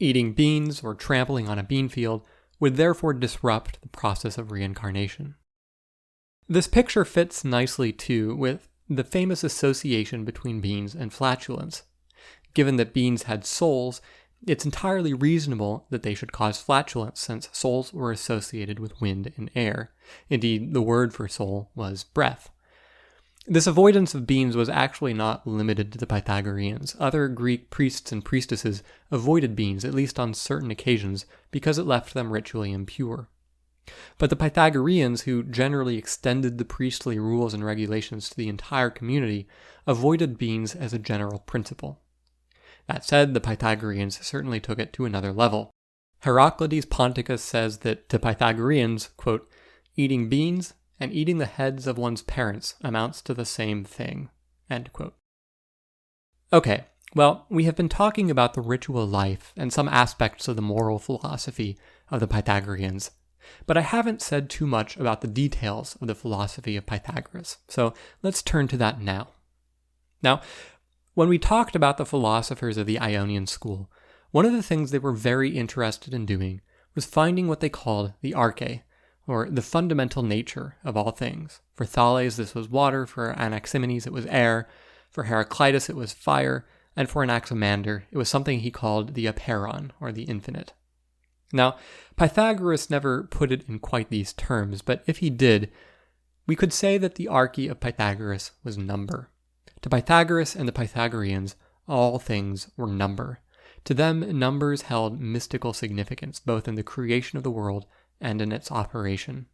Eating beans or trampling on a bean field would therefore disrupt the process of reincarnation. This picture fits nicely, too, with the famous association between beans and flatulence. Given that beans had souls, it's entirely reasonable that they should cause flatulence, since souls were associated with wind and air. Indeed, the word for soul was breath. This avoidance of beans was actually not limited to the Pythagoreans. Other Greek priests and priestesses avoided beans, at least on certain occasions, because it left them ritually impure. But the Pythagoreans, who generally extended the priestly rules and regulations to the entire community, avoided beans as a general principle. That said, the Pythagoreans certainly took it to another level. Heraclides Ponticus says that to Pythagoreans, quote, eating beans and eating the heads of one's parents amounts to the same thing, end quote. Okay, well, we have been talking about the ritual life and some aspects of the moral philosophy of the Pythagoreans, but I haven't said too much about the details of the philosophy of Pythagoras, so let's turn to that now. Now, when we talked about the philosophers of the Ionian school, one of the things they were very interested in doing was finding what they called the arche, or the fundamental nature of all things. For Thales, this was water; for Anaximenes, it was air; for Heraclitus, it was fire; and for Anaximander, it was something he called the apeiron, or the infinite. Now, Pythagoras never put it in quite these terms, but if he did, we could say that the arche of Pythagoras was number. To Pythagoras and the Pythagoreans, all things were number. To them, numbers held mystical significance, both in the creation of the world and in its operation.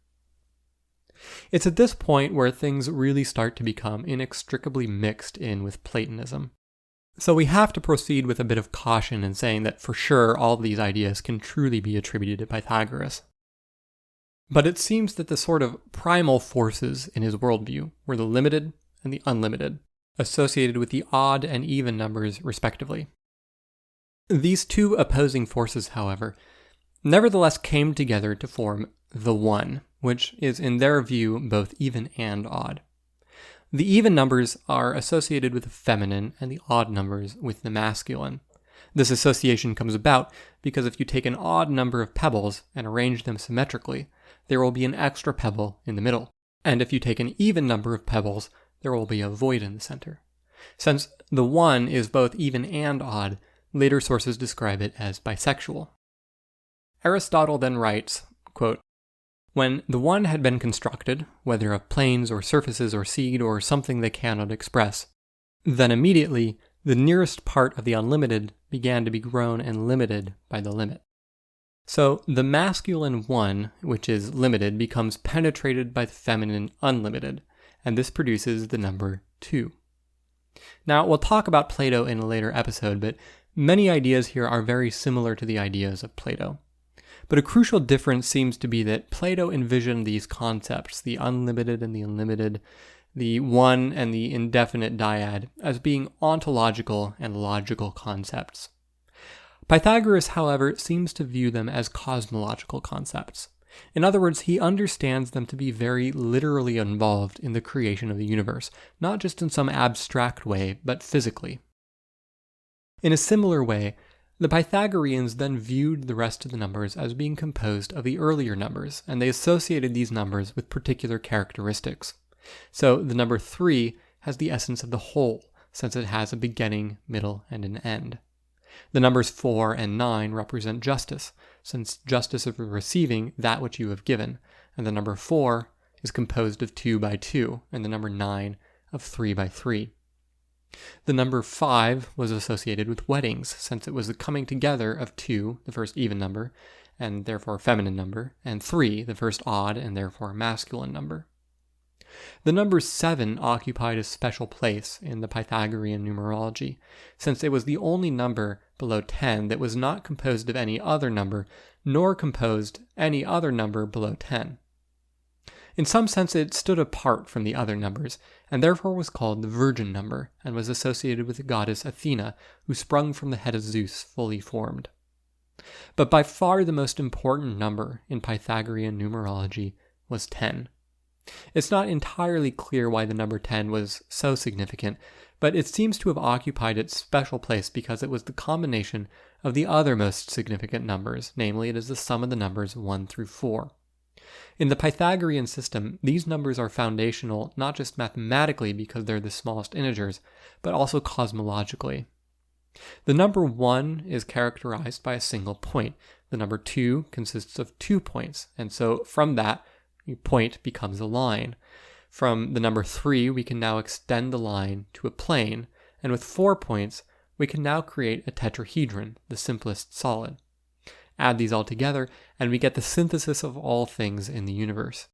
It's at this point where things really start to become inextricably mixed in with Platonism. So we have to proceed with a bit of caution in saying that for sure all of these ideas can truly be attributed to Pythagoras. But it seems that the sort of primal forces in his worldview were the limited and the unlimited, associated with the odd and even numbers respectively. These two opposing forces, however, nevertheless came together to form the One, which is in their view both even and odd. The even numbers are associated with the feminine and the odd numbers with the masculine. This association comes about because if you take an odd number of pebbles and arrange them symmetrically, there will be an extra pebble in the middle. And if you take an even number of pebbles, there will be a void in the center. Since the One is both even and odd, later sources describe it as bisexual. Aristotle then writes, quote, when the One had been constructed, whether of planes or surfaces or seed or something they cannot express, then immediately the nearest part of the unlimited began to be grown and limited by the limit. So the masculine One, which is limited, becomes penetrated by the feminine unlimited, and this produces the number 2. Now, we'll talk about Plato in a later episode, but many ideas here are very similar to the ideas of Plato. But a crucial difference seems to be that Plato envisioned these concepts, the unlimited and the unlimited, the one and the indefinite dyad, as being ontological and logical concepts. Pythagoras, however, seems to view them as cosmological concepts. In other words, he understands them to be very literally involved in the creation of the universe, not just in some abstract way, but physically. In a similar way, the Pythagoreans then viewed the rest of the numbers as being composed of the earlier numbers, and they associated these numbers with particular characteristics. So the number 3 has the essence of the whole, since it has a beginning, middle, and an end. The numbers 4 and 9 represent justice, since justice is receiving that which you have given, and the number 4 is composed of 2 by 2, and the number 9 of 3 by 3. The number 5 was associated with weddings, since it was the coming together of 2, the first even number, and therefore feminine number, and 3, the first odd and therefore masculine number. The number 7 occupied a special place in the Pythagorean numerology, since it was the only number below 10 that was not composed of any other number, nor composed any other number below 10. In some sense, it stood apart from the other numbers, and therefore was called the virgin number, and was associated with the goddess Athena, who sprung from the head of Zeus fully formed. But by far the most important number in Pythagorean numerology was 10. It's not entirely clear why the number 10 was so significant, but it seems to have occupied its special place because it was the combination of the other most significant numbers, namely it is the sum of the numbers 1 through 4. In the Pythagorean system, these numbers are foundational not just mathematically because they're the smallest integers, but also cosmologically. The number 1 is characterized by a single point. The number 2 consists of 2 points, and so from that, a point becomes a line. From the number 3, we can now extend the line to a plane, and with 4 points, we can now create a tetrahedron, the simplest solid. Add these all together, and we get the synthesis of all things in the universe.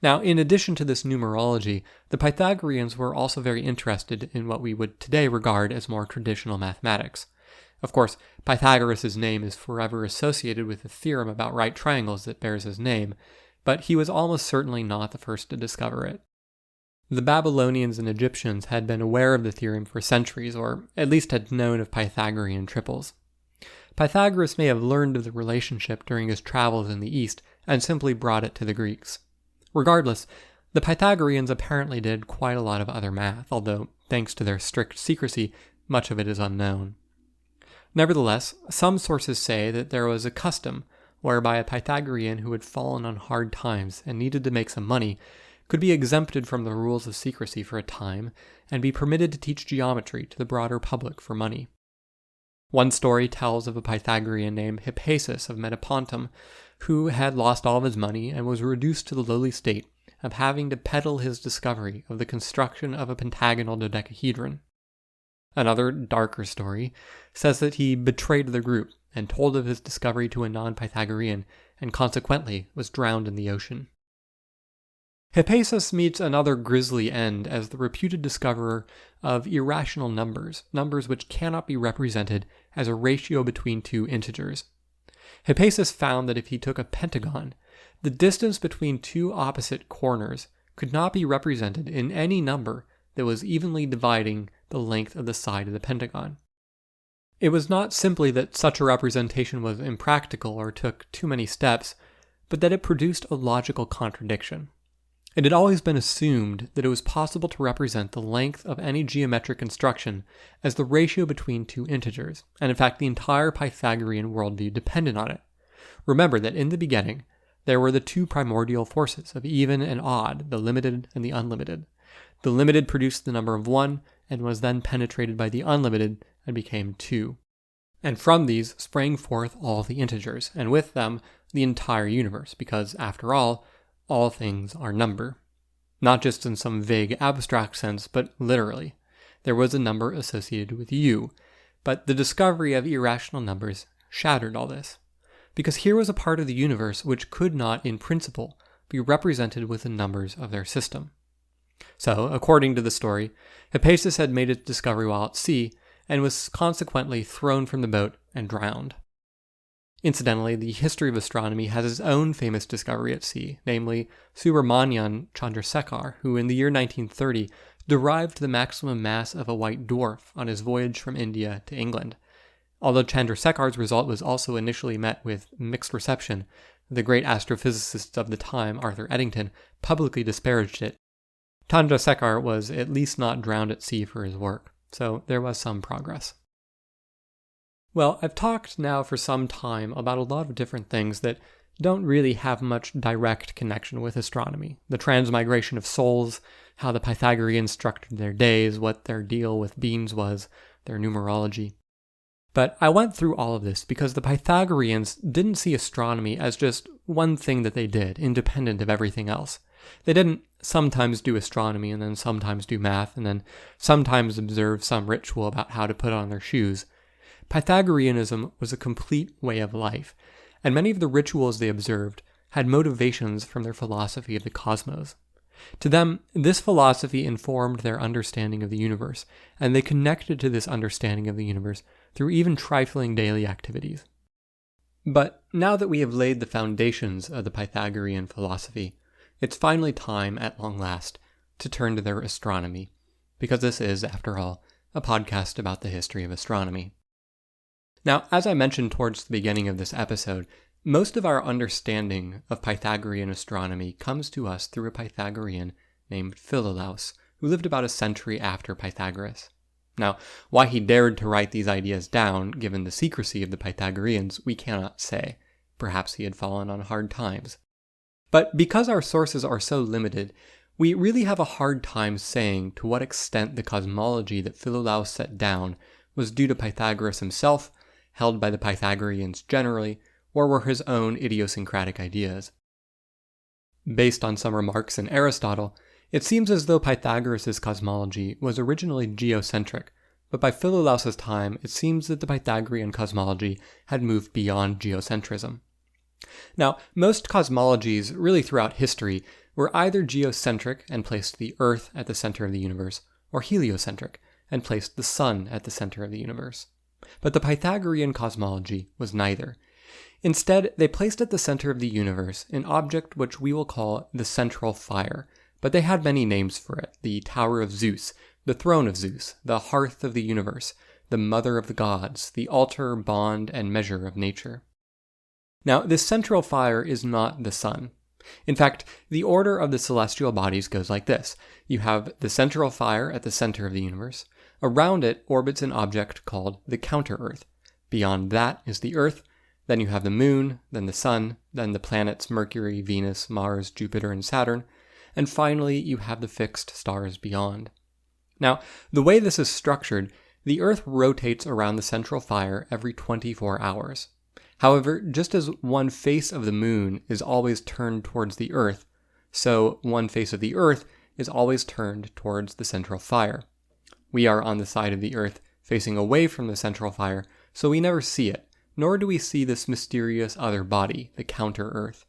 Now, in addition to this numerology, the Pythagoreans were also very interested in what we would today regard as more traditional mathematics. Of course, Pythagoras' name is forever associated with the theorem about right triangles that bears his name, but he was almost certainly not the first to discover it. The Babylonians and Egyptians had been aware of the theorem for centuries, or at least had known of Pythagorean triples. Pythagoras may have learned of the relationship during his travels in the East and simply brought it to the Greeks. Regardless, the Pythagoreans apparently did quite a lot of other math, although, thanks to their strict secrecy, much of it is unknown. Nevertheless, some sources say that there was a custom whereby a Pythagorean who had fallen on hard times and needed to make some money could be exempted from the rules of secrecy for a time and be permitted to teach geometry to the broader public for money. One story tells of a Pythagorean named Hippasus of Metapontum, who had lost all of his money and was reduced to the lowly state of having to peddle his discovery of the construction of a pentagonal dodecahedron. Another, darker story says that he betrayed the group and told of his discovery to a non-Pythagorean, and consequently was drowned in the ocean. Hippasus meets another grisly end as the reputed discoverer of irrational numbers, numbers which cannot be represented as a ratio between two integers. Hippasus found that if he took a pentagon, the distance between two opposite corners could not be represented in any number that was evenly dividing the length of the side of the pentagon. It was not simply that such a representation was impractical or took too many steps, but that it produced a logical contradiction. It had always been assumed that it was possible to represent the length of any geometric construction as the ratio between two integers, and in fact the entire Pythagorean worldview depended on it. Remember that in the beginning, there were the two primordial forces of even and odd, the limited and the unlimited. The limited produced the number of 1, and was then penetrated by the unlimited and became 2. And from these sprang forth all the integers, and with them the entire universe, because, after all things are number. Not just in some vague abstract sense, but literally. There was a number associated with you, but the discovery of irrational numbers shattered all this. Because here was a part of the universe which could not, in principle, be represented with the numbers of their system. So, according to the story, Hippasus had made its discovery while at sea, and was consequently thrown from the boat and drowned. Incidentally, the history of astronomy has its own famous discovery at sea, namely Subramanian Chandrasekhar, who in the year 1930 derived the maximum mass of a white dwarf on his voyage from India to England. Although Chandrasekhar's result was also initially met with mixed reception, the great astrophysicist of the time, Arthur Eddington, publicly disparaged it. Chandrasekhar was at least not drowned at sea for his work, so there was some progress. Well, I've talked now for some time about a lot of different things that don't really have much direct connection with astronomy. The transmigration of souls, how the Pythagoreans structured their days, what their deal with beans was, their numerology. But I went through all of this because the Pythagoreans didn't see astronomy as just one thing that they did, independent of everything else. They didn't sometimes do astronomy and then sometimes do math and then sometimes observe some ritual about how to put on their shoes. Pythagoreanism was a complete way of life, and many of the rituals they observed had motivations from their philosophy of the cosmos. To them, this philosophy informed their understanding of the universe, and they connected to this understanding of the universe through even trifling daily activities. But now that we have laid the foundations of the Pythagorean philosophy, it's finally time, at long last, to turn to their astronomy, because this is, after all, a podcast about the history of astronomy. Now, as I mentioned towards the beginning of this episode, most of our understanding of Pythagorean astronomy comes to us through a Pythagorean named Philolaus, who lived about a century after Pythagoras. Now, why he dared to write these ideas down, given the secrecy of the Pythagoreans, we cannot say. Perhaps he had fallen on hard times. But because our sources are so limited, we really have a hard time saying to what extent the cosmology that Philolaus set down was due to Pythagoras himself, held by the Pythagoreans generally, or were his own idiosyncratic ideas. Based on some remarks in Aristotle, it seems as though Pythagoras' cosmology was originally geocentric, but by Philolaus' time it seems that the Pythagorean cosmology had moved beyond geocentrism. Now, most cosmologies, really throughout history, were either geocentric and placed the Earth at the center of the universe, or heliocentric and placed the Sun at the center of the universe. But the Pythagorean cosmology was neither. Instead, they placed at the center of the universe an object which we will call the central fire, but they had many names for it: the Tower of Zeus, the Throne of Zeus, the Hearth of the universe, the Mother of the Gods, the Altar, Bond, and Measure of nature. Now, this central fire is not the sun. In fact, the order of the celestial bodies goes like this. You have the central fire at the center of the universe. Around it orbits an object called the counter-Earth. Beyond that is the Earth. Then you have the Moon, then the Sun, then the planets Mercury, Venus, Mars, Jupiter, and Saturn. And finally, you have the fixed stars beyond. Now, the way this is structured, the Earth rotates around the central fire every 24 hours. However, just as one face of the Moon is always turned towards the Earth, so one face of the Earth is always turned towards the central fire. We are on the side of the Earth facing away from the central fire, so we never see it, nor do we see this mysterious other body, the counter-Earth.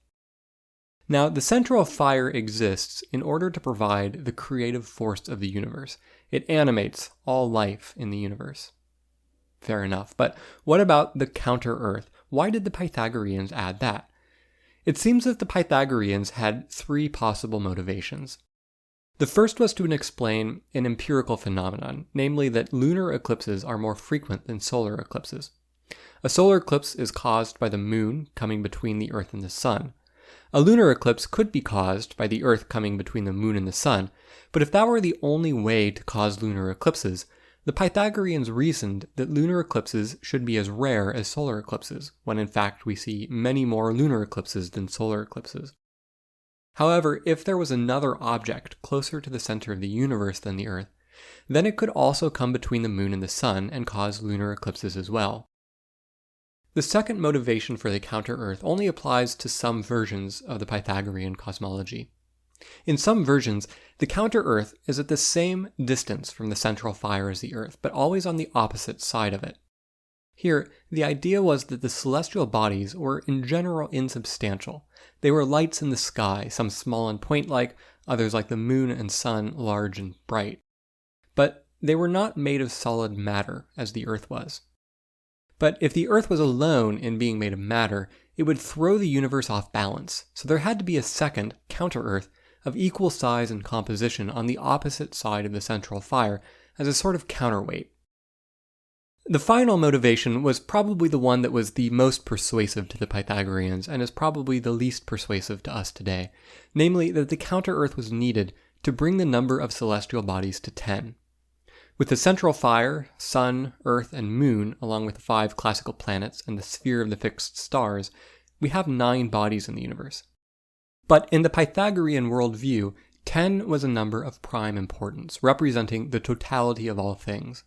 Now, the central fire exists in order to provide the creative force of the universe. It animates all life in the universe. Fair enough, but what about the counter-Earth? Why did the Pythagoreans add that? It seems that the Pythagoreans had three possible motivations. The first was to explain an empirical phenomenon, namely that lunar eclipses are more frequent than solar eclipses. A solar eclipse is caused by the Moon coming between the Earth and the Sun. A lunar eclipse could be caused by the Earth coming between the Moon and the Sun, but if that were the only way to cause lunar eclipses, the Pythagoreans reasoned that lunar eclipses should be as rare as solar eclipses, when in fact we see many more lunar eclipses than solar eclipses. However, if there was another object closer to the center of the universe than the Earth, then it could also come between the Moon and the Sun and cause lunar eclipses as well. The second motivation for the counter-Earth only applies to some versions of the Pythagorean cosmology. In some versions, the counter-Earth is at the same distance from the central fire as the Earth, but always on the opposite side of it. Here, the idea was that the celestial bodies were in general insubstantial. They were lights in the sky, some small and point-like, others like the Moon and Sun, large and bright. But they were not made of solid matter, as the Earth was. But if the Earth was alone in being made of matter, it would throw the universe off balance, so there had to be a second, counter-Earth, of equal size and composition on the opposite side of the central fire as a sort of counterweight. The final motivation was probably the one that was the most persuasive to the Pythagoreans and is probably the least persuasive to us today, namely that the counter-Earth was needed to bring the number of celestial bodies to 10. With the central fire, Sun, Earth, and Moon, along with the 5 classical planets and the sphere of the fixed stars, we have 9 bodies in the universe. But in the Pythagorean worldview, 10 was a number of prime importance, representing the totality of all things.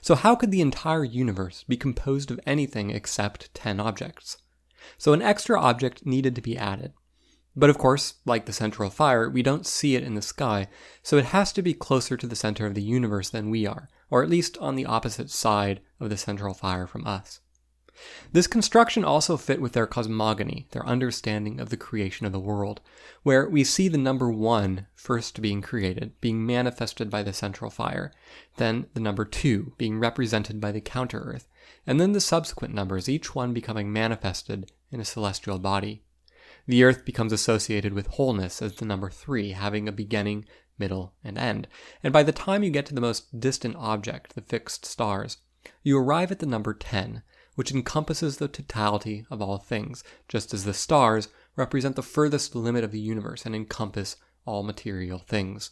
So how could the entire universe be composed of anything except 10 objects? So an extra object needed to be added. But of course, like the central fire, we don't see it in the sky, so it has to be closer to the center of the universe than we are, or at least on the opposite side of the central fire from us. This construction also fit with their cosmogony, their understanding of the creation of the world, where we see the number 1 first being created, being manifested by the central fire, then the number 2 being represented by the counter-Earth, and then the subsequent numbers, each one becoming manifested in a celestial body. The Earth becomes associated with wholeness as the number 3, having a beginning, middle, and end, and by the time you get to the most distant object, the fixed stars, you arrive at the number 10, which encompasses the totality of all things, just as the stars represent the furthest limit of the universe and encompass all material things.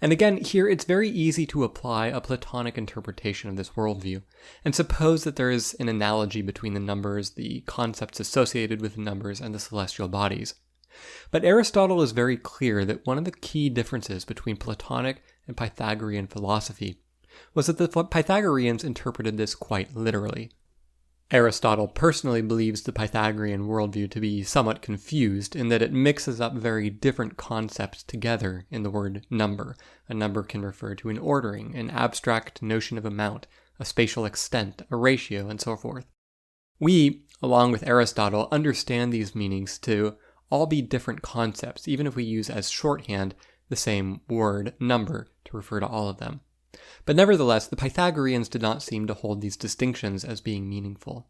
And again, here it's very easy to apply a Platonic interpretation of this worldview, and suppose that there is an analogy between the numbers, the concepts associated with the numbers, and the celestial bodies. But Aristotle is very clear that one of the key differences between Platonic and Pythagorean philosophy was that the Pythagoreans interpreted this quite literally. Aristotle personally believes the Pythagorean worldview to be somewhat confused in that it mixes up very different concepts together in the word number. A number can refer to an ordering, an abstract notion of amount, a spatial extent, a ratio, and so forth. We, along with Aristotle, understand these meanings to all be different concepts, even if we use as shorthand the same word, number, to refer to all of them. But nevertheless, the Pythagoreans did not seem to hold these distinctions as being meaningful.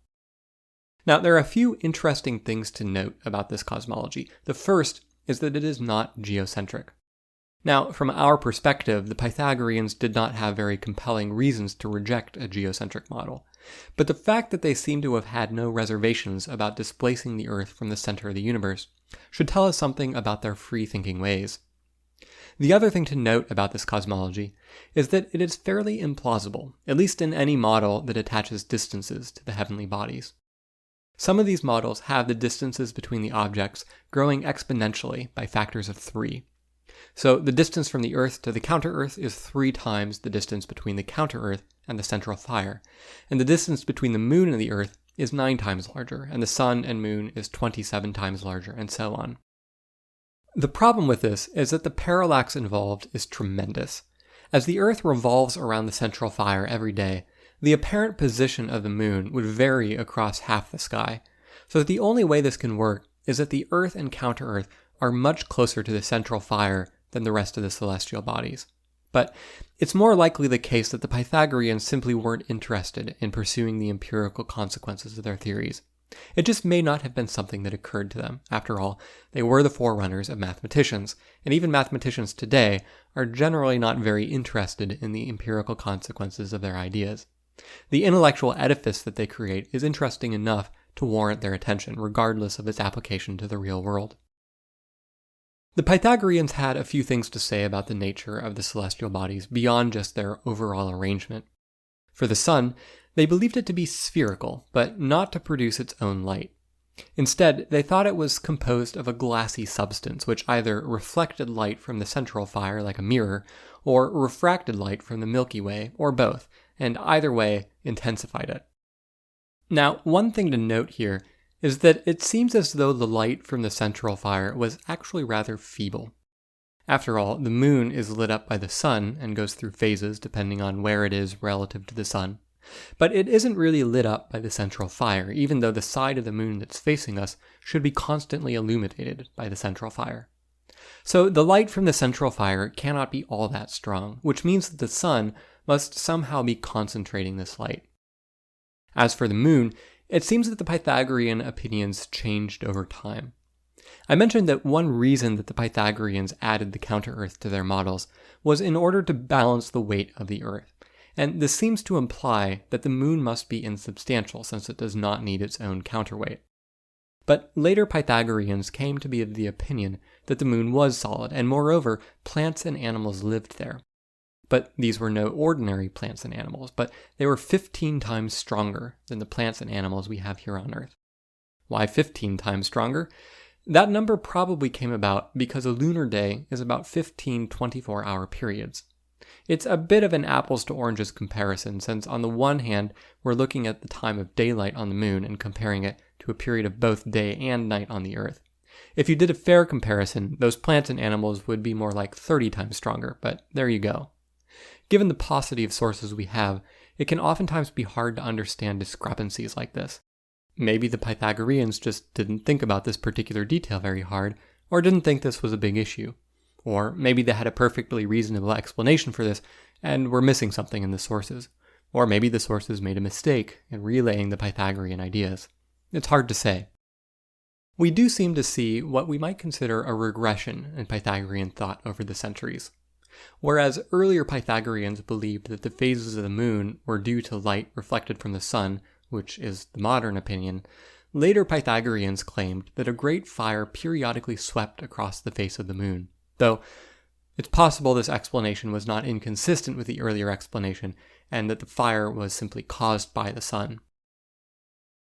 Now, there are a few interesting things to note about this cosmology. The first is that it is not geocentric. Now, from our perspective, the Pythagoreans did not have very compelling reasons to reject a geocentric model. But the fact that they seem to have had no reservations about displacing the Earth from the center of the universe should tell us something about their free-thinking ways. The other thing to note about this cosmology is that it is fairly implausible, at least in any model that attaches distances to the heavenly bodies. Some of these models have the distances between the objects growing exponentially by factors of 3. So the distance from the Earth to the counter-Earth is 3 times the distance between the counter-Earth and the central fire, and the distance between the Moon and the Earth is 9 times larger, and the Sun and Moon is 27 times larger, and so on. The problem with this is that the parallax involved is tremendous. As the Earth revolves around the central fire every day, the apparent position of the Moon would vary across half the sky, so that the only way this can work is that the Earth and counter-Earth are much closer to the central fire than the rest of the celestial bodies. But it's more likely the case that the Pythagoreans simply weren't interested in pursuing the empirical consequences of their theories. It just may not have been something that occurred to them. After all, they were the forerunners of mathematicians, and even mathematicians today are generally not very interested in the empirical consequences of their ideas. The intellectual edifice that they create is interesting enough to warrant their attention, regardless of its application to the real world. The Pythagoreans had a few things to say about the nature of the celestial bodies beyond just their overall arrangement. For the sun, they believed it to be spherical, but not to produce its own light. Instead, they thought it was composed of a glassy substance which either reflected light from the central fire like a mirror, or refracted light from the Milky Way, or both, and either way intensified it. Now, one thing to note here is that it seems as though the light from the central fire was actually rather feeble. After all, the moon is lit up by the sun and goes through phases depending on where it is relative to the sun. But it isn't really lit up by the central fire, even though the side of the moon that's facing us should be constantly illuminated by the central fire. So the light from the central fire cannot be all that strong, which means that the sun must somehow be concentrating this light. As for the moon, it seems that the Pythagorean opinions changed over time. I mentioned that one reason that the Pythagoreans added the counter-Earth to their models was in order to balance the weight of the Earth. And this seems to imply that the moon must be insubstantial since it does not need its own counterweight. But later Pythagoreans came to be of the opinion that the moon was solid, and moreover, plants and animals lived there. But these were no ordinary plants and animals, but they were 15 times stronger than the plants and animals we have here on Earth. Why 15 times stronger? That number probably came about because a lunar day is about 15 24-hour periods. It's a bit of an apples to oranges comparison, since on the one hand, we're looking at the time of daylight on the moon and comparing it to a period of both day and night on the Earth. If you did a fair comparison, those plants and animals would be more like 30 times stronger, but there you go. Given the paucity of sources we have, it can oftentimes be hard to understand discrepancies like this. Maybe the Pythagoreans just didn't think about this particular detail very hard, or didn't think this was a big issue. Or maybe they had a perfectly reasonable explanation for this, and were missing something in the sources. Or maybe the sources made a mistake in relaying the Pythagorean ideas. It's hard to say. We do seem to see what we might consider a regression in Pythagorean thought over the centuries. Whereas earlier Pythagoreans believed that the phases of the moon were due to light reflected from the sun, which is the modern opinion, later Pythagoreans claimed that a great fire periodically swept across the face of the moon. Though it's possible this explanation was not inconsistent with the earlier explanation, and that the fire was simply caused by the sun.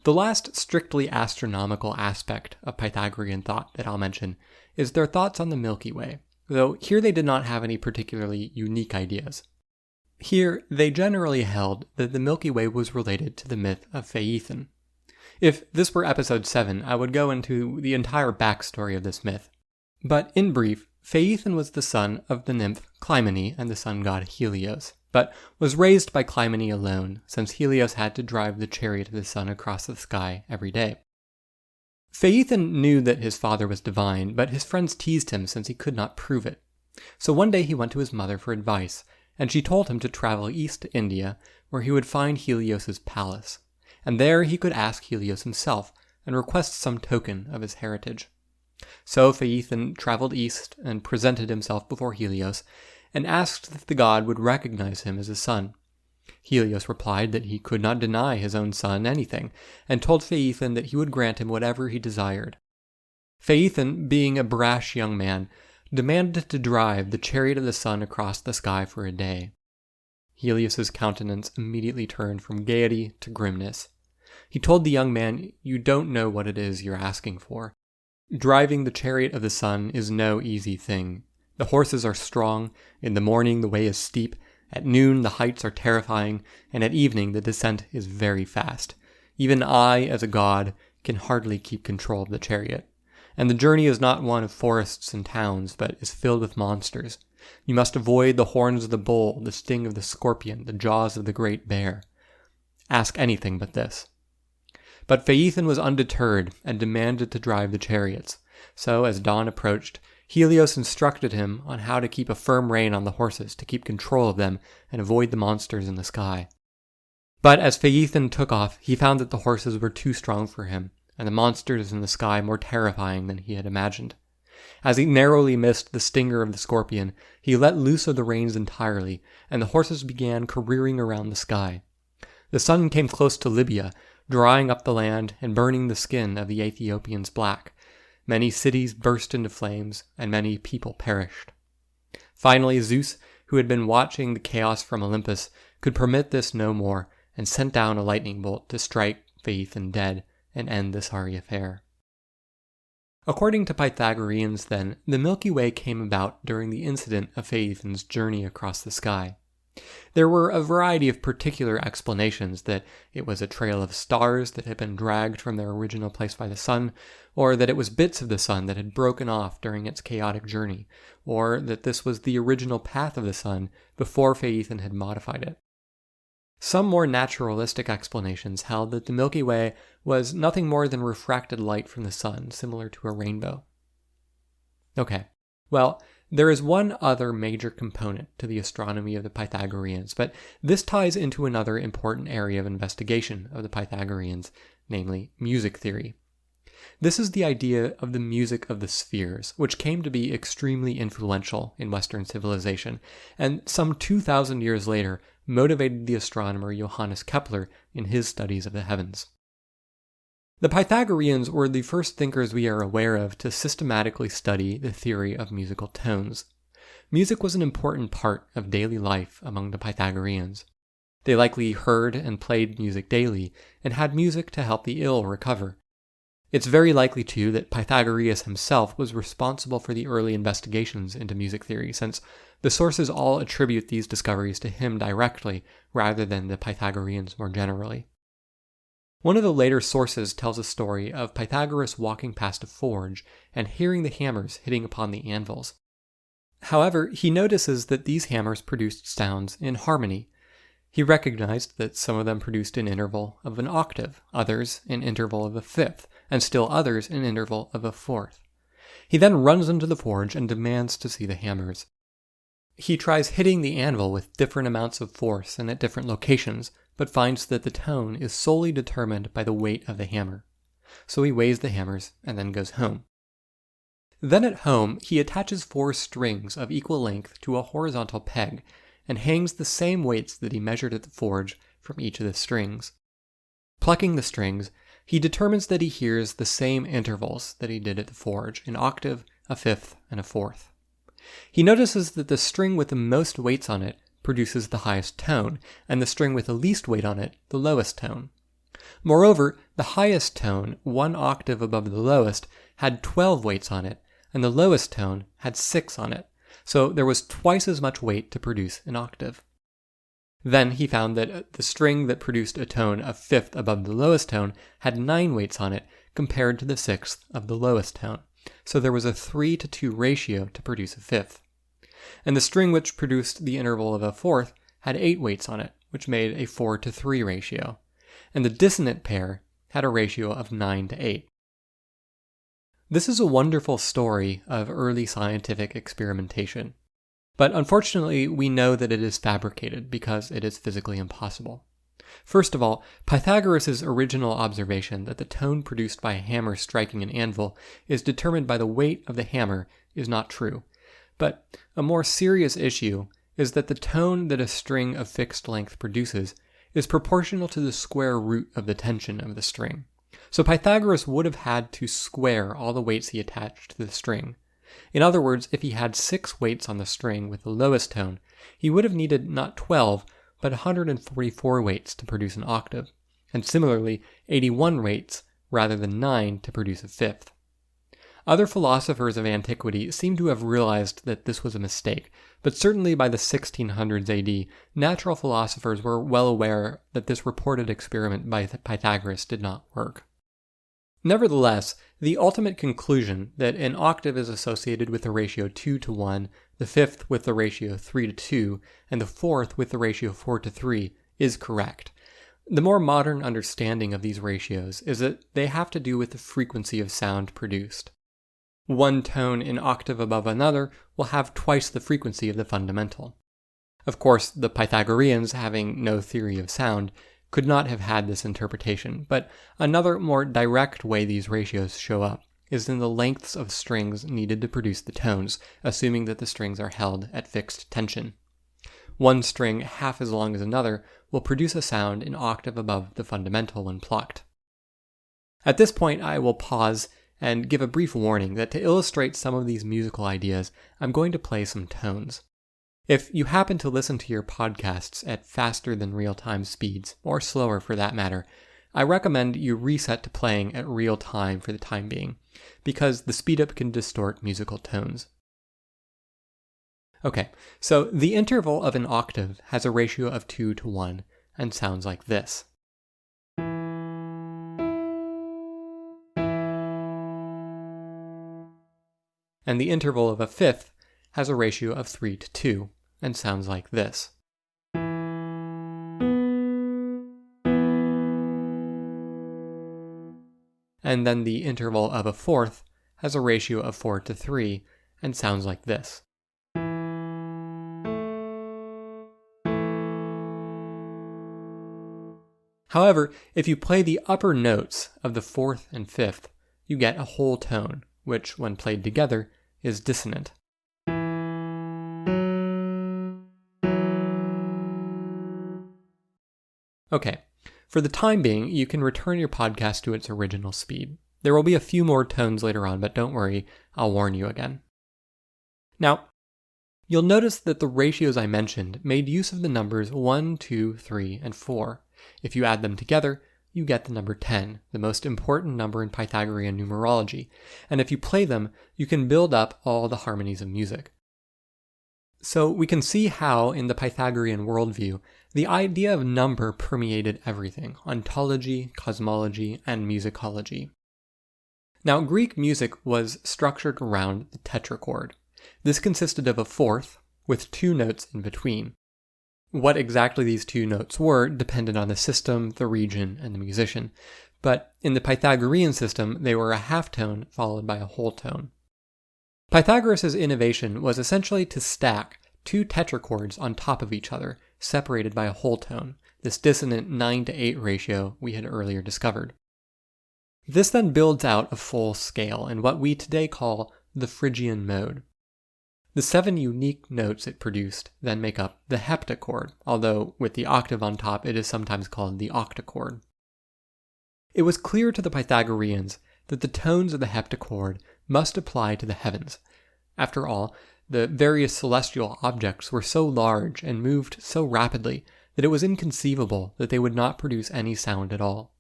The last strictly astronomical aspect of Pythagorean thought that I'll mention is their thoughts on the Milky Way, though here they did not have any particularly unique ideas. Here, they generally held that the Milky Way was related to the myth of Phaethon. If this were episode 7, I would go into the entire backstory of this myth. But in brief, Phaethon was the son of the nymph Clymene and the sun god Helios, but was raised by Clymene alone, since Helios had to drive the chariot of the sun across the sky every day. Phaethon knew that his father was divine, but his friends teased him since he could not prove it. So one day he went to his mother for advice, and she told him to travel east to India, where he would find Helios's palace, and there he could ask Helios himself and request some token of his heritage. So Phaethon traveled east and presented himself before Helios, and asked if the god would recognize him as his son. Helios replied that he could not deny his own son anything, and told Phaethon that he would grant him whatever he desired. Phaethon, being a brash young man, demanded to drive the chariot of the sun across the sky for a day. Helios's countenance immediately turned from gaiety to grimness. He told the young man, "You don't know what it is you're asking for. Driving the chariot of the sun is no easy thing. The horses are strong, in the morning the way is steep, at noon the heights are terrifying, and at evening the descent is very fast. Even I, as a god, can hardly keep control of the chariot. And the journey is not one of forests and towns, but is filled with monsters. You must avoid the horns of the bull, the sting of the scorpion, the jaws of the great bear. Ask anything but this." But Phaethon was undeterred and demanded to drive the chariots. So, as dawn approached, Helios instructed him on how to keep a firm rein on the horses to keep control of them and avoid the monsters in the sky. But as Phaethon took off, he found that the horses were too strong for him, and the monsters in the sky more terrifying than he had imagined. As he narrowly missed the stinger of the scorpion, he let loose of the reins entirely, and the horses began careering around the sky. The sun came close to Libya, drying up the land and burning the skin of the Ethiopians black. Many cities burst into flames, and many people perished. Finally, Zeus, who had been watching the chaos from Olympus, could permit this no more, and sent down a lightning bolt to strike Phaethon dead and end the sorry affair. According to Pythagoreans, then, the Milky Way came about during the incident of Phaethon's journey across the sky. There were a variety of particular explanations: that it was a trail of stars that had been dragged from their original place by the sun, or that it was bits of the sun that had broken off during its chaotic journey, or that this was the original path of the sun before Phaethon had modified it. Some more naturalistic explanations held that the Milky Way was nothing more than refracted light from the sun, similar to a rainbow. Okay, well, there is one other major component to the astronomy of the Pythagoreans, but this ties into another important area of investigation of the Pythagoreans, namely music theory. This is the idea of the music of the spheres, which came to be extremely influential in Western civilization, and some 2,000 years later motivated the astronomer Johannes Kepler in his studies of the heavens. The Pythagoreans were the first thinkers we are aware of to systematically study the theory of musical tones. Music was an important part of daily life among the Pythagoreans. They likely heard and played music daily, and had music to help the ill recover. It's very likely, too, that Pythagoras himself was responsible for the early investigations into music theory, since the sources all attribute these discoveries to him directly, rather than the Pythagoreans more generally. One of the later sources tells a story of Pythagoras walking past a forge and hearing the hammers hitting upon the anvils. However, he notices that these hammers produced sounds in harmony. He recognized that some of them produced an interval of an octave, others an interval of a fifth, and still others an interval of a fourth. He then runs into the forge and demands to see the hammers. He tries hitting the anvil with different amounts of force and at different locations, but finds that the tone is solely determined by the weight of the hammer. So he weighs the hammers and then goes home. Then at home, he attaches 4 strings of equal length to a horizontal peg and hangs the same weights that he measured at the forge from each of the strings. Plucking the strings, he determines that he hears the same intervals that he did at the forge, an octave, a fifth, and a fourth. He notices that the string with the most weights on it produces the highest tone, and the string with the least weight on it, the lowest tone. Moreover, the highest tone, 1 octave above the lowest, had 12 weights on it, and the lowest tone had 6 on it, so there was twice as much weight to produce an octave. Then he found that the string that produced a tone a fifth above the lowest tone had 9 weights on it compared to the sixth of the lowest tone. So there was a 3-to-2 ratio to produce a fifth. And the string which produced the interval of a fourth had 8 weights on it, which made a 4-to-3 ratio. And the dissonant pair had a ratio of 9-to-8. This is a wonderful story of early scientific experimentation. But unfortunately, we know that it is fabricated because it is physically impossible. First of all, Pythagoras' original observation that the tone produced by a hammer striking an anvil is determined by the weight of the hammer is not true. But a more serious issue is that the tone that a string of fixed length produces is proportional to the square root of the tension of the string. So Pythagoras would have had to square all the weights he attached to the string. In other words, if he had 6 weights on the string with the lowest tone, he would have needed not 12, but 144 weights to produce an octave, and similarly 81 weights rather than 9 to produce a fifth. Other philosophers of antiquity seem to have realized that this was a mistake, but certainly by the 1600s AD, natural philosophers were well aware that this reported experiment by Pythagoras did not work. Nevertheless, the ultimate conclusion that an octave is associated with the ratio 2-to-1, the fifth with the ratio 3-to-2, and the fourth with the ratio 4-to-3 is correct. The more modern understanding of these ratios is that they have to do with the frequency of sound produced. One tone an octave above another will have twice the frequency of the fundamental. Of course, the Pythagoreans, having no theory of sound, could not have had this interpretation, but another more direct way these ratios show up is in the lengths of strings needed to produce the tones, assuming that the strings are held at fixed tension. One string half as long as another will produce a sound an octave above the fundamental when plucked. At this point, I will pause and give a brief warning that to illustrate some of these musical ideas, I'm going to play some tones. If you happen to listen to your podcasts at faster than real-time speeds, or slower for that matter, I recommend you reset to playing at real time for the time being, because the speed-up can distort musical tones. Okay, so the interval of an octave has a ratio of 2-to-1 and sounds like this. And the interval of a fifth has a ratio of 3-to-2 and sounds like this. And then the interval of a fourth has a ratio of 4-to-3 and sounds like this. However, if you play the upper notes of the fourth and fifth, you get a whole tone, which, when played together, is dissonant. Okay, for the time being, you can return your podcast to its original speed. There will be a few more tones later on, but don't worry, I'll warn you again. Now, you'll notice that the ratios I mentioned made use of the numbers 1, 2, 3, and 4. If you add them together, you get the number 10, the most important number in Pythagorean numerology, and if you play them, you can build up all the harmonies of music. So we can see how, in the Pythagorean worldview, the idea of number permeated everything: ontology, cosmology, and musicology. Now, Greek music was structured around the tetrachord. This consisted of a fourth, with 2 notes in between. What exactly these 2 notes were depended on the system, the region, and the musician, but in the Pythagorean system, they were a half tone followed by a whole tone. Pythagoras' innovation was essentially to stack 2 tetrachords on top of each other, separated by a whole tone, this dissonant 9-to-8 ratio we had earlier discovered. This then builds out a full scale in what we today call the Phrygian mode. The 7 unique notes it produced then make up the heptachord, although with the octave on top it is sometimes called the octachord. It was clear to the Pythagoreans that the tones of the heptachord must apply to the heavens. After all, the various celestial objects were so large and moved so rapidly that it was inconceivable that they would not produce any sound at all.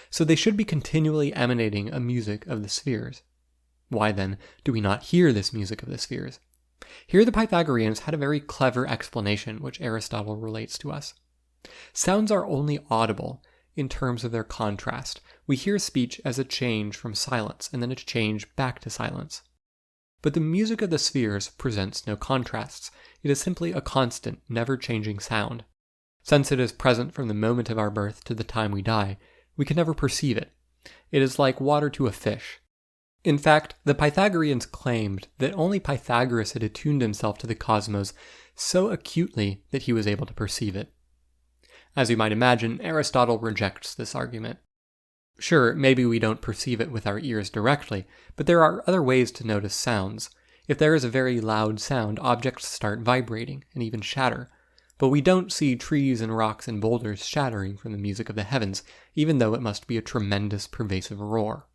So they should be continually emanating a music of the spheres. Why then do we not hear this music of the spheres? Here the Pythagoreans had a very clever explanation which Aristotle relates to us. Sounds are only audible in terms of their contrast. We hear speech as a change from silence and then a change back to silence. But the music of the spheres presents no contrasts. It is simply a constant, never-changing sound. Since it is present from the moment of our birth to the time we die, we can never perceive it. It is like water to a fish. In fact, the Pythagoreans claimed that only Pythagoras had attuned himself to the cosmos so acutely that he was able to perceive it. As you might imagine, Aristotle rejects this argument. Sure, maybe we don't perceive it with our ears directly, but there are other ways to notice sounds. If there is a very loud sound, objects start vibrating and even shatter. But we don't see trees and rocks and boulders shattering from the music of the heavens, even though it must be a tremendous pervasive roar.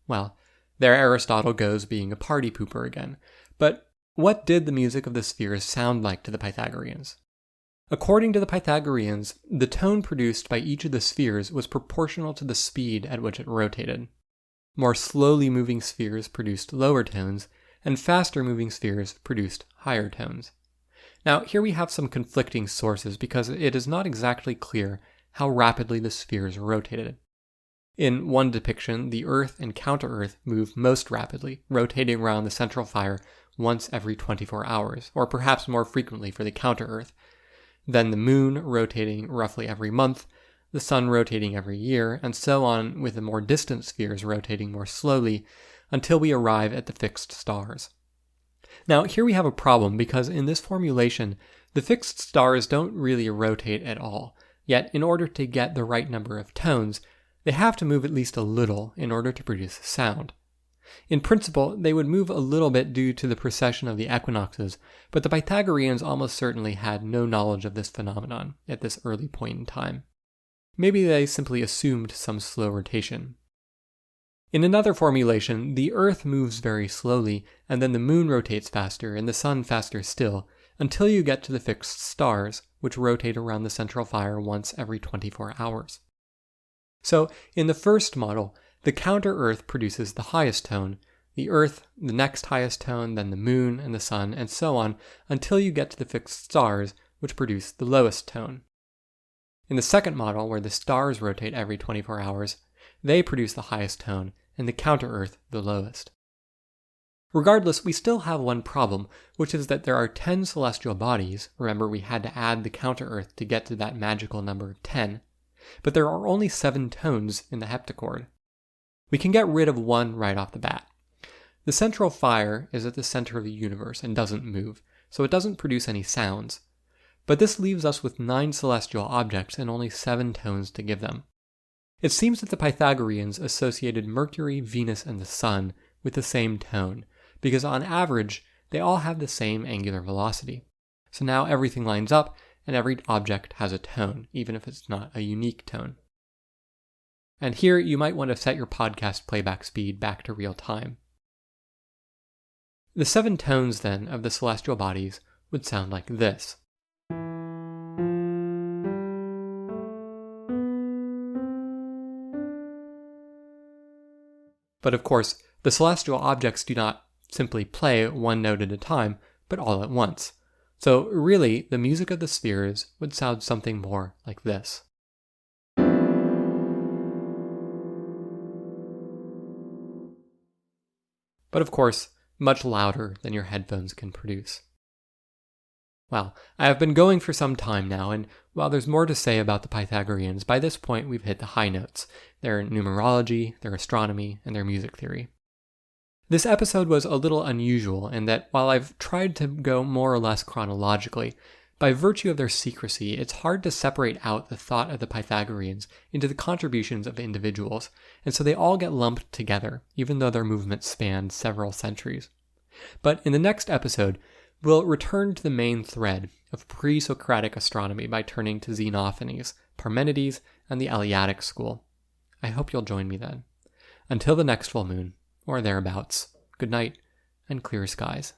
Well, there Aristotle goes being a party pooper again. But what did the music of the spheres sound like to the Pythagoreans? According to the Pythagoreans, the tone produced by each of the spheres was proportional to the speed at which it rotated. More slowly moving spheres produced lower tones, and faster moving spheres produced higher tones. Now, here we have some conflicting sources because it is not exactly clear how rapidly the spheres rotated. In one depiction, the Earth and counter-Earth move most rapidly, rotating around the central fire once every 24 hours, or perhaps more frequently for the counter-Earth. Then the Moon rotating roughly every month, the Sun rotating every year, and so on with the more distant spheres rotating more slowly until we arrive at the fixed stars. Now, here we have a problem because in this formulation, the fixed stars don't really rotate at all, yet in order to get the right number of tones, they have to move at least a little in order to produce sound. In principle, they would move a little bit due to the precession of the equinoxes, but the Pythagoreans almost certainly had no knowledge of this phenomenon at this early point in time. Maybe they simply assumed some slow rotation. In another formulation, the Earth moves very slowly, and then the Moon rotates faster, and the Sun faster still, until you get to the fixed stars, which rotate around the central fire once every 24 hours. So, in the first model, the counter-Earth produces the highest tone, the Earth the next highest tone, then the Moon and the Sun, and so on, until you get to the fixed stars, which produce the lowest tone. In the second model, where the stars rotate every 24 hours, they produce the highest tone, and the counter-Earth the lowest. Regardless, we still have one problem, which is that there are 10 celestial bodies. Remember, we had to add the counter-Earth to get to that magical number of 10. But there are only 7 tones in the heptachord. We can get rid of one right off the bat. The central fire is at the center of the universe and doesn't move, so it doesn't produce any sounds. But this leaves us with 9 celestial objects and only 7 tones to give them. It seems that the Pythagoreans associated Mercury, Venus, and the Sun with the same tone, because on average, they all have the same angular velocity. So now everything lines up, and every object has a tone, even if it's not a unique tone. And here you might want to set your podcast playback speed back to real time. The 7 tones, then, of the celestial bodies would sound like this. But of course, the celestial objects do not simply play one note at a time, but all at once. So really, the music of the spheres would sound something more like this. But of course, much louder than your headphones can produce. Well, I have been going for some time now, and while there's more to say about the Pythagoreans, by this point we've hit the high notes: their numerology, their astronomy, and their music theory. This episode was a little unusual in that while I've tried to go more or less chronologically, by virtue of their secrecy, it's hard to separate out the thought of the Pythagoreans into the contributions of individuals, and so they all get lumped together, even though their movement spanned several centuries. But in the next episode, we'll return to the main thread of pre-Socratic astronomy by turning to Xenophanes, Parmenides, and the Eleatic school. I hope you'll join me then. Until the next full moon, or thereabouts, good night and clear skies.